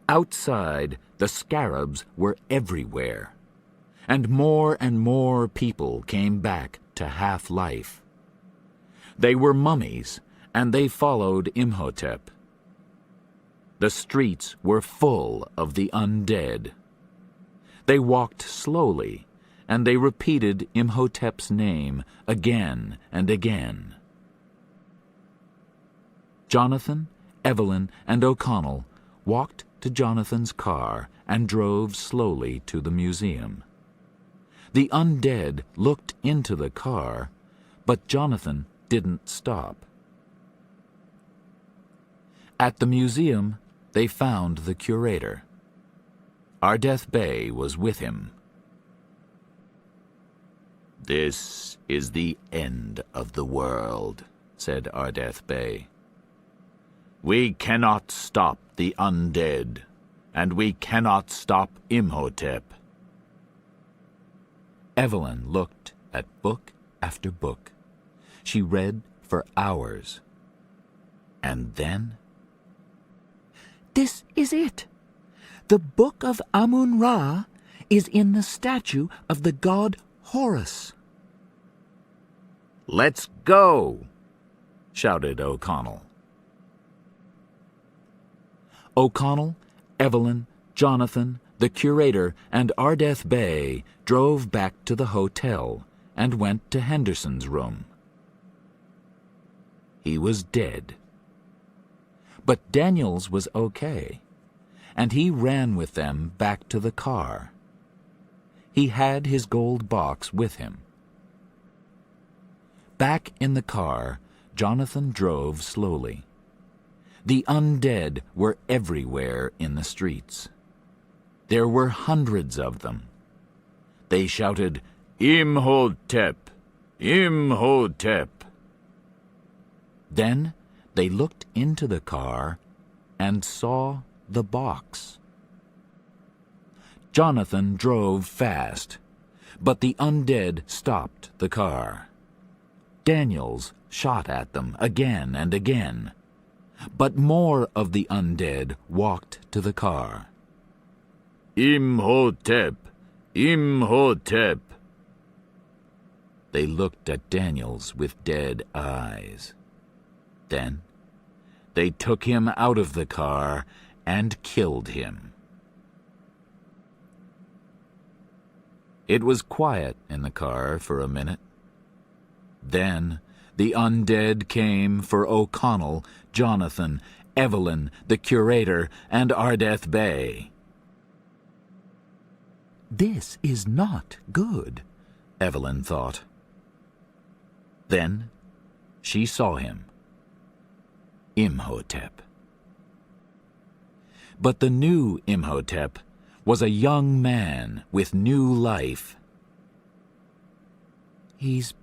Outside, the scarabs were everywhere, and more people came back to half-life. They were mummies, and they followed Imhotep. The streets were full of the undead. They walked slowly, and they repeated Imhotep's name again and again. Jonathan, Evelyn, and O'Connell walked to Jonathan's car and drove slowly to the museum. The undead looked into the car, but Jonathan didn't stop. At the museum, they found the curator. Ardeth Bey was with him. "This is the end of the world," said Ardeth Bey. "We cannot stop the undead, and we cannot stop Imhotep." Evelyn looked at book after book. She read for hours. And then, "This is it. The Book of Amun-Ra is in the statue of the god Horus." "Let's go!" shouted O'Connell. O'Connell, Evelyn, Jonathan, the curator, and Ardeth Bey drove back to the hotel and went to Henderson's room. He was dead. But Daniels was okay, and he ran with them back to the car. He had his gold box with him. Back in the car, Jonathan drove slowly. The undead were everywhere in the streets. There were hundreds of them. They shouted, "Imhotep! Imhotep!" Then they looked into the car and saw the box. Jonathan drove fast, but the undead stopped the car. Daniels shot at them again and again, but more of the undead walked to the car. "Imhotep! Imhotep!" They looked at Daniels with dead eyes. Then they took him out of the car and killed him. It was quiet in the car for a minute. Then the undead came for O'Connell, Jonathan, Evelyn, the curator, and Ardeth Bey. "This is not good," Evelyn thought. Then she saw him. Imhotep. But the new Imhotep was a young man with new life. "He's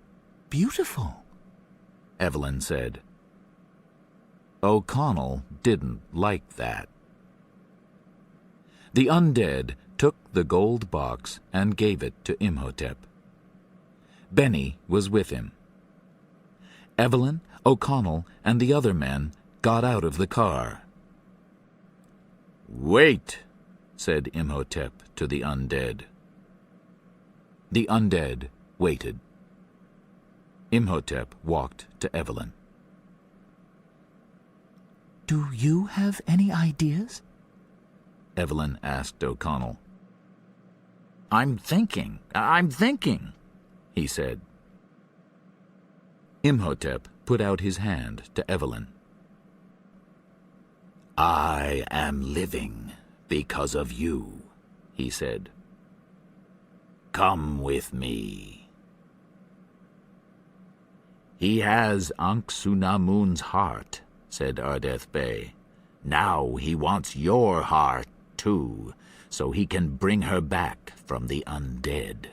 beautiful," Evelyn said. O'Connell didn't like that. The undead took the gold box and gave it to Imhotep. Benny was with him. Evelyn, O'Connell, and the other men got out of the car. "Wait," said Imhotep to the undead. The undead waited. Imhotep walked to Evelyn. "Do you have any ideas?" Evelyn asked O'Connell. I'm thinking, he said. Imhotep put out his hand to Evelyn. "I am living because of you," he said. "Come with me." "He has Anck-su-namun's heart," said Ardeth Bey. "Now he wants your heart, too, so he can bring her back from the undead."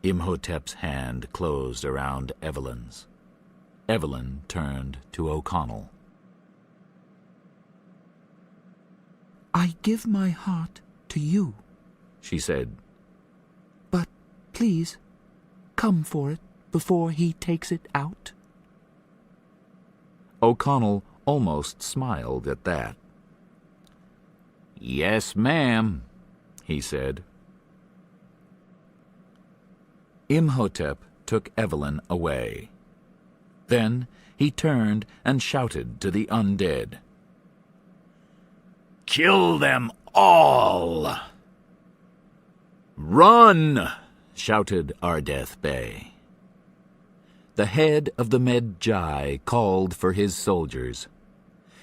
Imhotep's hand closed around Evelyn's. Evelyn turned to O'Connell. "I give my heart to you," she said. "But please, come for it before he takes it out." O'Connell almost smiled at that. "Yes, ma'am," he said. Imhotep took Evelyn away. Then he turned and shouted to the undead. "Kill them all!" "Run!" shouted Ardeth Bey. the head of the Medjai called for his soldiers.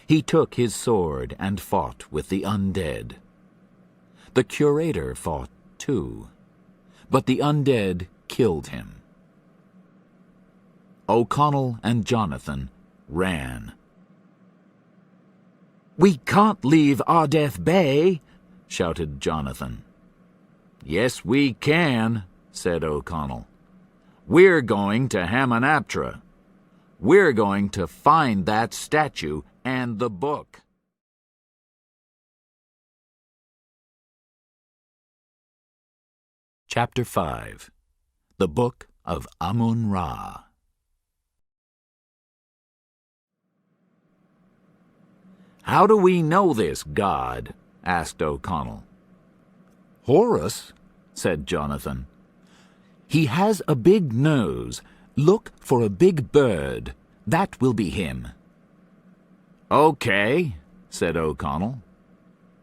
He took his sword and fought with the undead. The curator fought too, but the undead killed him. O'Connell and Jonathan ran. "We can't leave Ardeth Bay," shouted Jonathan. "Yes, we can," said O'Connell. "We're going to Hamunaptra. We're going to find that statue and the book." Chapter 5. The Book of Amun-Ra. "How do we know this god?" asked O'Connell. "Horus," said Jonathan. "He has a big nose. Look for a big bird. That will be him." "Okay," said O'Connell.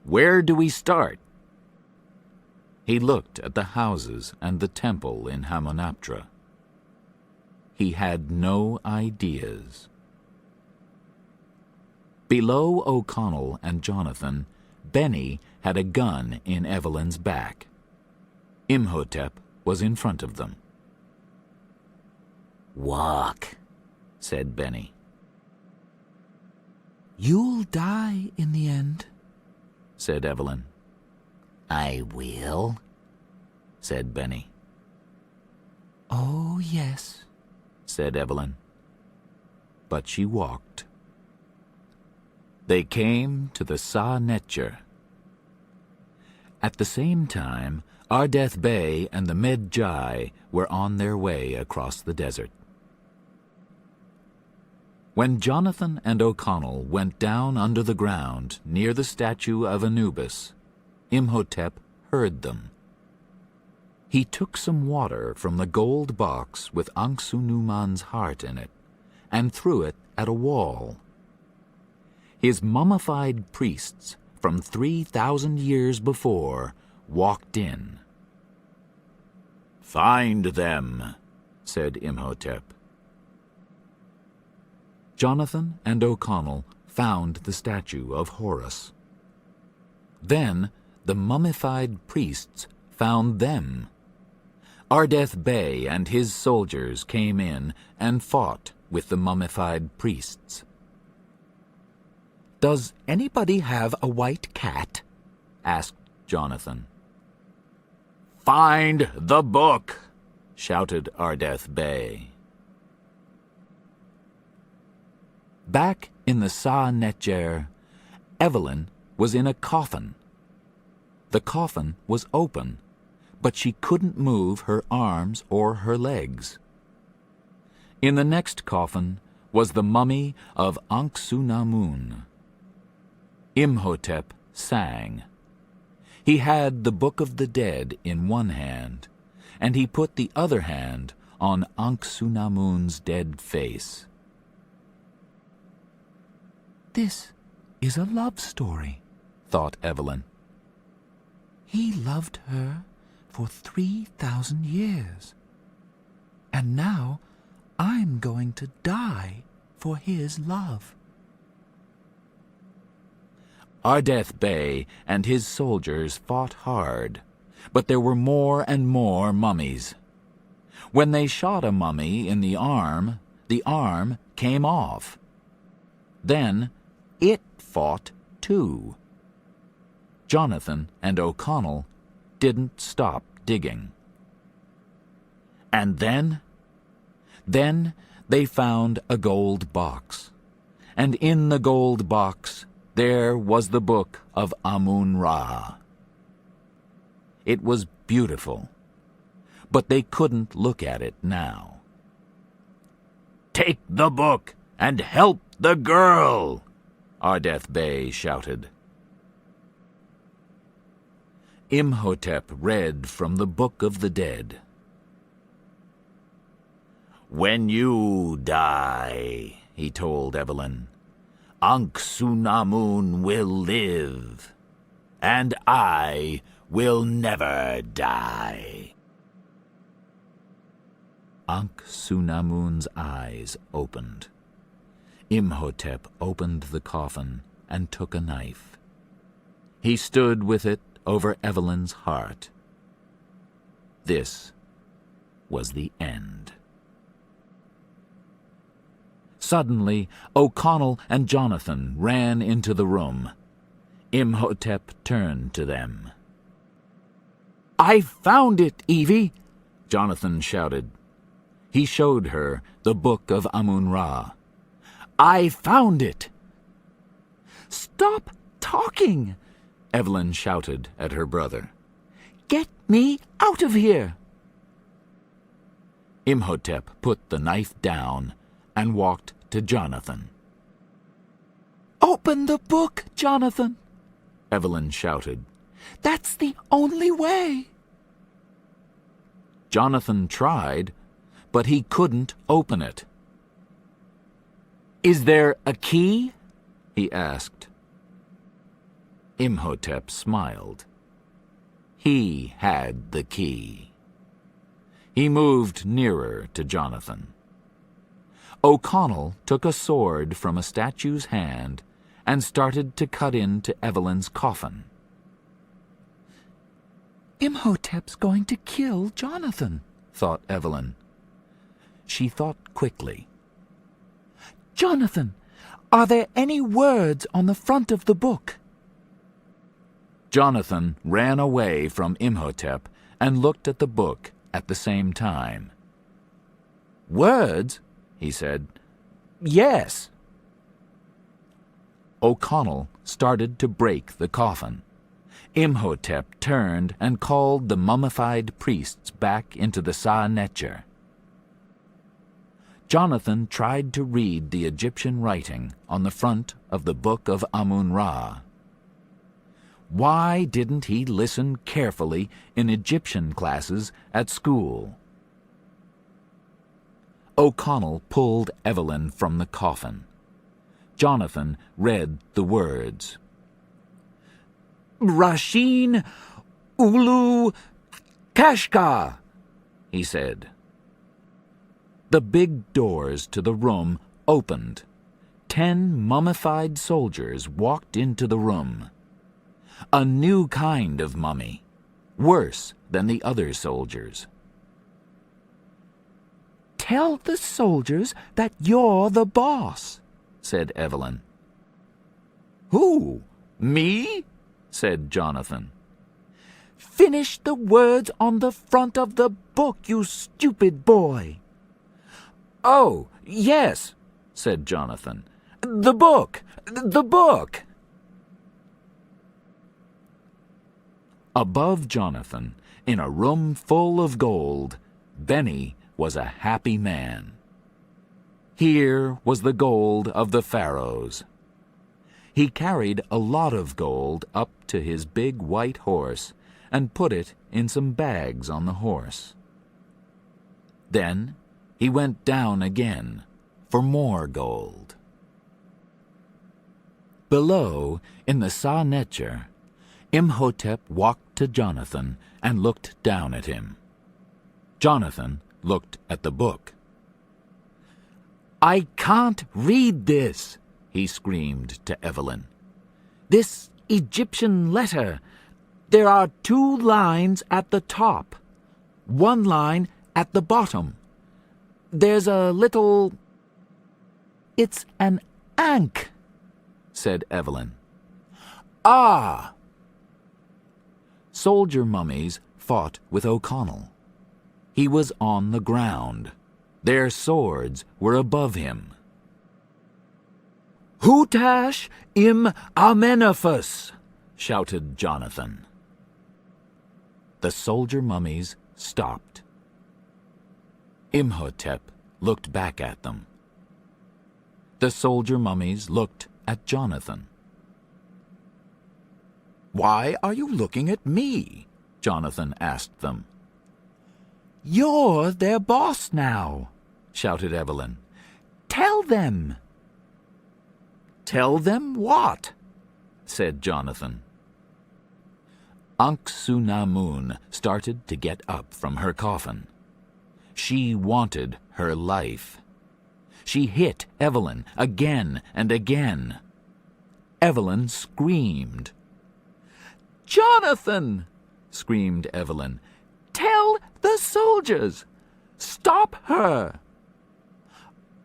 "Where do we start?" He looked at the houses and the temple in Hamunaptra. He had no ideas. Below O'Connell and Jonathan, Benny had a gun in Evelyn's back. Imhotep was in front of them. "Walk," said Benny. "You'll die in the end," said Evelyn. "I will," said Benny. "Oh, yes," said Evelyn. But she walked. They came to the Sa-Netjer. At the same time, Ardeth Bay and the Medjai were on their way across the desert. When Jonathan and O'Connell went down under the ground near the statue of Anubis, Imhotep heard them. He took some water from the gold box with Anck-su-namun's heart in it and threw it at a wall. His mummified priests from 3,000 years before walked in. "Find them," said Imhotep. Jonathan and O'Connell found the statue of Horus. Then the mummified priests found them. Ardeth Bay and his soldiers came in and fought with the mummified priests. "Does anybody have a white cat?" asked Jonathan. "Find the book," shouted Ardeth Bay. Back in the Sa-Netjer, Evelyn was in a coffin. The coffin was open, but she couldn't move her arms or her legs. In the next coffin was the mummy of Anck-su-namun. Imhotep sang. He had the Book of the Dead in one hand, and he put the other hand on Anck-su-namun's dead face. "This is a love story," thought Evelyn. "He loved her for 3,000 years. And now I'm going to die for his love." Ardeth Bay and his soldiers fought hard, but there were more and more mummies. When they shot a mummy in the arm came off. Then it fought too. Jonathan and O'Connell didn't stop digging. And then they found a gold box, and in the gold box there was the Book of Amun-Ra. It was beautiful, but they couldn't look at it now. "Take the book and help the girl," Ardeth Bay shouted. Imhotep read from the Book of the Dead. "When you die," he told Evelyn, "Anck-su-namun will live, and I will never die." Anck-su-namun's eyes opened. Imhotep opened the coffin and took a knife. He stood with it over Evelyn's heart. This was the end. Suddenly, O'Connell and Jonathan ran into the room. Imhotep turned to them. "I found it, Evie!" Jonathan shouted. He showed her the Book of Amun-Ra. "I found it!" "Stop talking!" Evelyn shouted at her brother. "Get me out of here!" Imhotep put the knife down and walked to Jonathan. "Open the book, Jonathan!" Evelyn shouted. "That's the only way!" Jonathan tried, but he couldn't open it. "Is there a key?" he asked. Imhotep smiled. He had the key. He moved nearer to Jonathan. O'Connell took a sword from a statue's hand and started to cut into Evelyn's coffin. "Imhotep's going to kill Jonathan," thought Evelyn. She thought quickly. "Jonathan, are there any words on the front of the book?" Jonathan ran away from Imhotep and looked at the book at the same time. "Words?" he said. "Yes." O'Connell started to break the coffin. Imhotep turned and called the mummified priests back into the Sa-necher. Jonathan tried to read the Egyptian writing on the front of the Book of Amun-Ra. Why didn't he listen carefully in Egyptian classes at school? O'Connell pulled Evelyn from the coffin. Jonathan read the words. "Rashin Ulu Kashka," he said. The big doors to the room opened. 10 mummified soldiers walked into the room. A new kind of mummy, worse than the other soldiers. "Tell the soldiers that you're the boss," said Evelyn. "Who? Me?" said Jonathan. "Finish the words on the front of the book, you stupid boy." "Oh, yes," said Jonathan. "The book! The book!" Above Jonathan, in a room full of gold, Benny was a happy man. Here was the gold of the pharaohs. He carried a lot of gold up to his big white horse and put it in some bags on the horse. Then he went down again for more gold. Below, in the Sa-necher, Imhotep walked to Jonathan and looked down at him. Jonathan looked at the book. "I can't read this," he screamed to Evelyn. "This Egyptian letter. There are 2 lines at the top, 1 line at the bottom. There's a little—" "It's an Ankh," said Evelyn. "Ah!" Soldier mummies fought with O'Connell. He was on the ground. Their swords were above him. "Hutash im Amenephus!" shouted Jonathan. The soldier mummies stopped. Imhotep looked back at them. The soldier mummies looked at Jonathan. "Why are you looking at me?" Jonathan asked them. "You're their boss now," shouted Evelyn. "Tell them." "Tell them what?" said Jonathan. Anck-su-namun started to get up from her coffin. She wanted her life. She hit Evelyn again and again. Evelyn screamed. "Jonathan!" screamed Evelyn. "Tell the soldiers! Stop her!"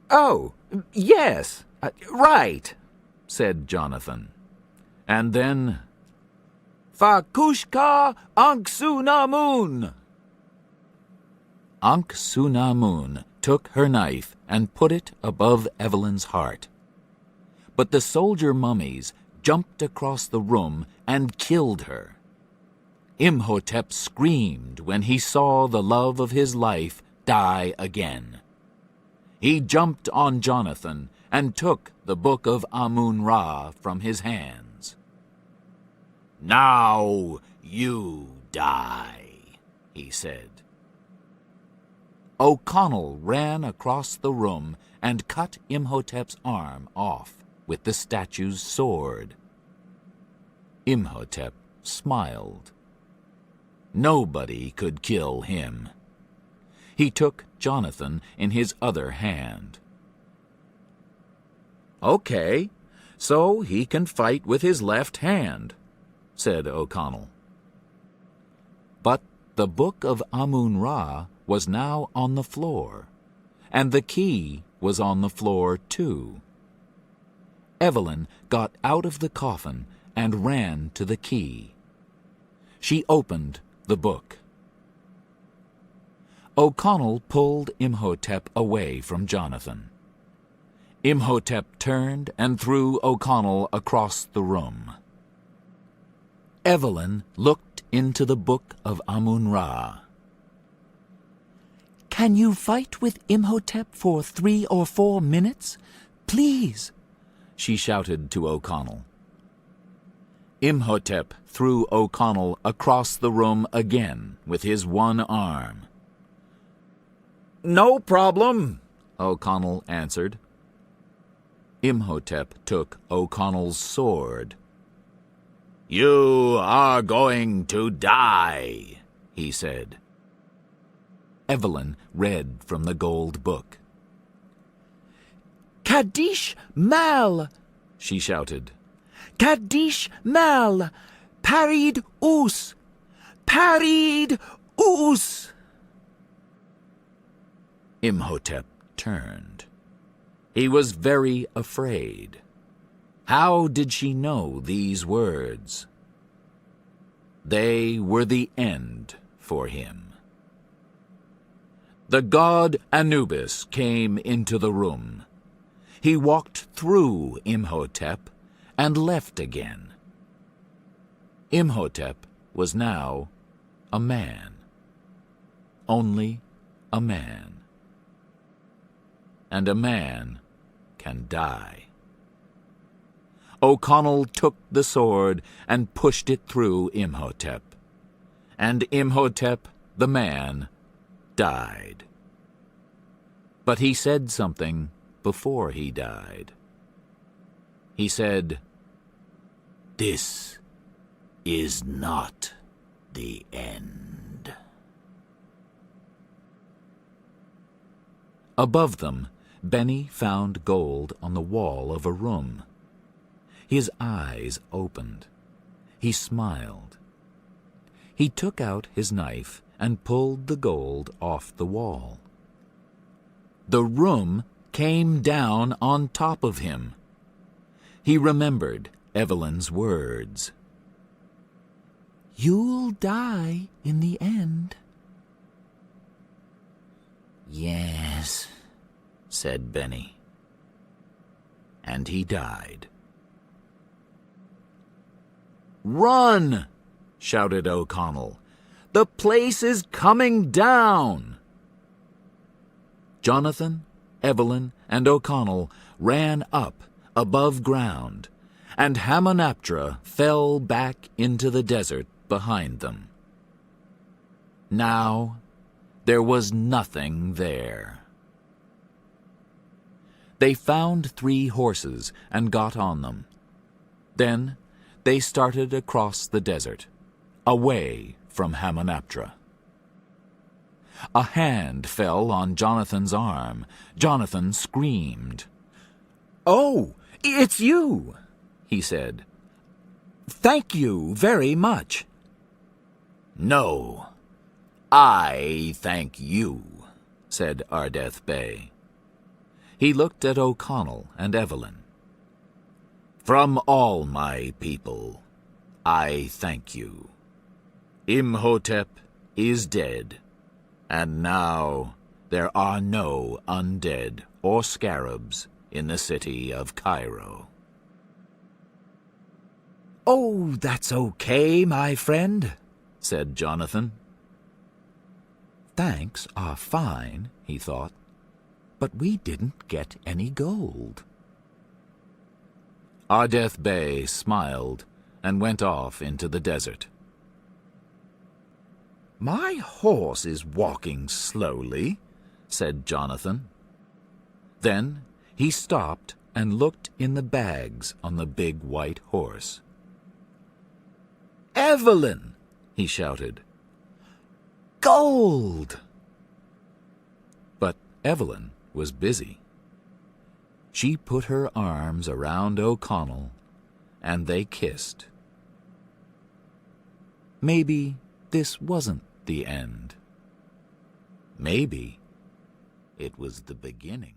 "Oh, yes, right," said Jonathan. And then, "Fakushka Anck-su-namun!" Anck-su-namun took her knife and put it above Evelyn's heart. But the soldier mummies jumped across the room and killed her. Imhotep screamed when he saw the love of his life die again. He jumped on Jonathan and took the book of Amun-Ra from his hands. "Now you die," he said. O'Connell ran across the room and cut Imhotep's arm off with the statue's sword. Imhotep smiled. Nobody could kill him. He took Jonathan in his other hand. "Okay, so he can fight with his left hand," said O'Connell. But the book of Amun-Ra was now on the floor, and the key was on the floor too. Evelyn got out of the coffin and ran to the key. She opened the book. O'Connell pulled Imhotep away from Jonathan. Imhotep turned and threw O'Connell across the room. Evelyn looked into the book of Amun-Ra. "Can you fight with Imhotep for 3 or 4 minutes? Please," she shouted to O'Connell. Imhotep threw O'Connell across the room again with his one arm. "No problem," O'Connell answered. Imhotep took O'Connell's sword. "You are going to die," he said. Evelyn read from the gold book. "Kadish Mal!" she shouted. "Kadish Mal! Parid Us! Parid Us!" Imhotep turned. He was very afraid. How did she know these words? They were the end for him. The god Anubis came into the room. He walked through Imhotep and left again. Imhotep was now a man. Only a man. And a man can die. O'Connell took the sword and pushed it through Imhotep. And Imhotep, the man, died. But he said something before he died. He said, "This is not the end." Above them, Benny found gold on the wall of a room. His eyes opened. He smiled. He took out his knife and pulled the gold off the wall. The room came down on top of him. He remembered Evelyn's words. "You'll die in the end." "Yes," said Benny. And he died. "Run!" shouted O'Connell. "The place is coming down!" Jonathan, Evelyn, and O'Connell ran up above ground, and Hamunaptra fell back into the desert behind them. Now there was nothing there. They found 3 horses and got on them. Then they started across the desert, away from Hamunaptra. A hand fell on Jonathan's arm. Jonathan screamed. "Oh, it's you," he said. "Thank you very much." "No, I thank you," said Ardeth Bey. He looked at O'Connell and Evelyn. "From all my people, I thank you. Imhotep is dead, and now there are no undead or scarabs in the city of Cairo." "Oh, that's okay, my friend," said Jonathan. "Thanks are fine," he thought, "but we didn't get any gold." Ardeth Bey smiled and went off into the desert. "My horse is walking slowly," said Jonathan. Then he stopped and looked in the bags on the big white horse. "Evelyn!" he shouted. "Gold!" But Evelyn was busy. She put her arms around O'Connell, and they kissed. Maybe this wasn't the end. Maybe it was the beginning.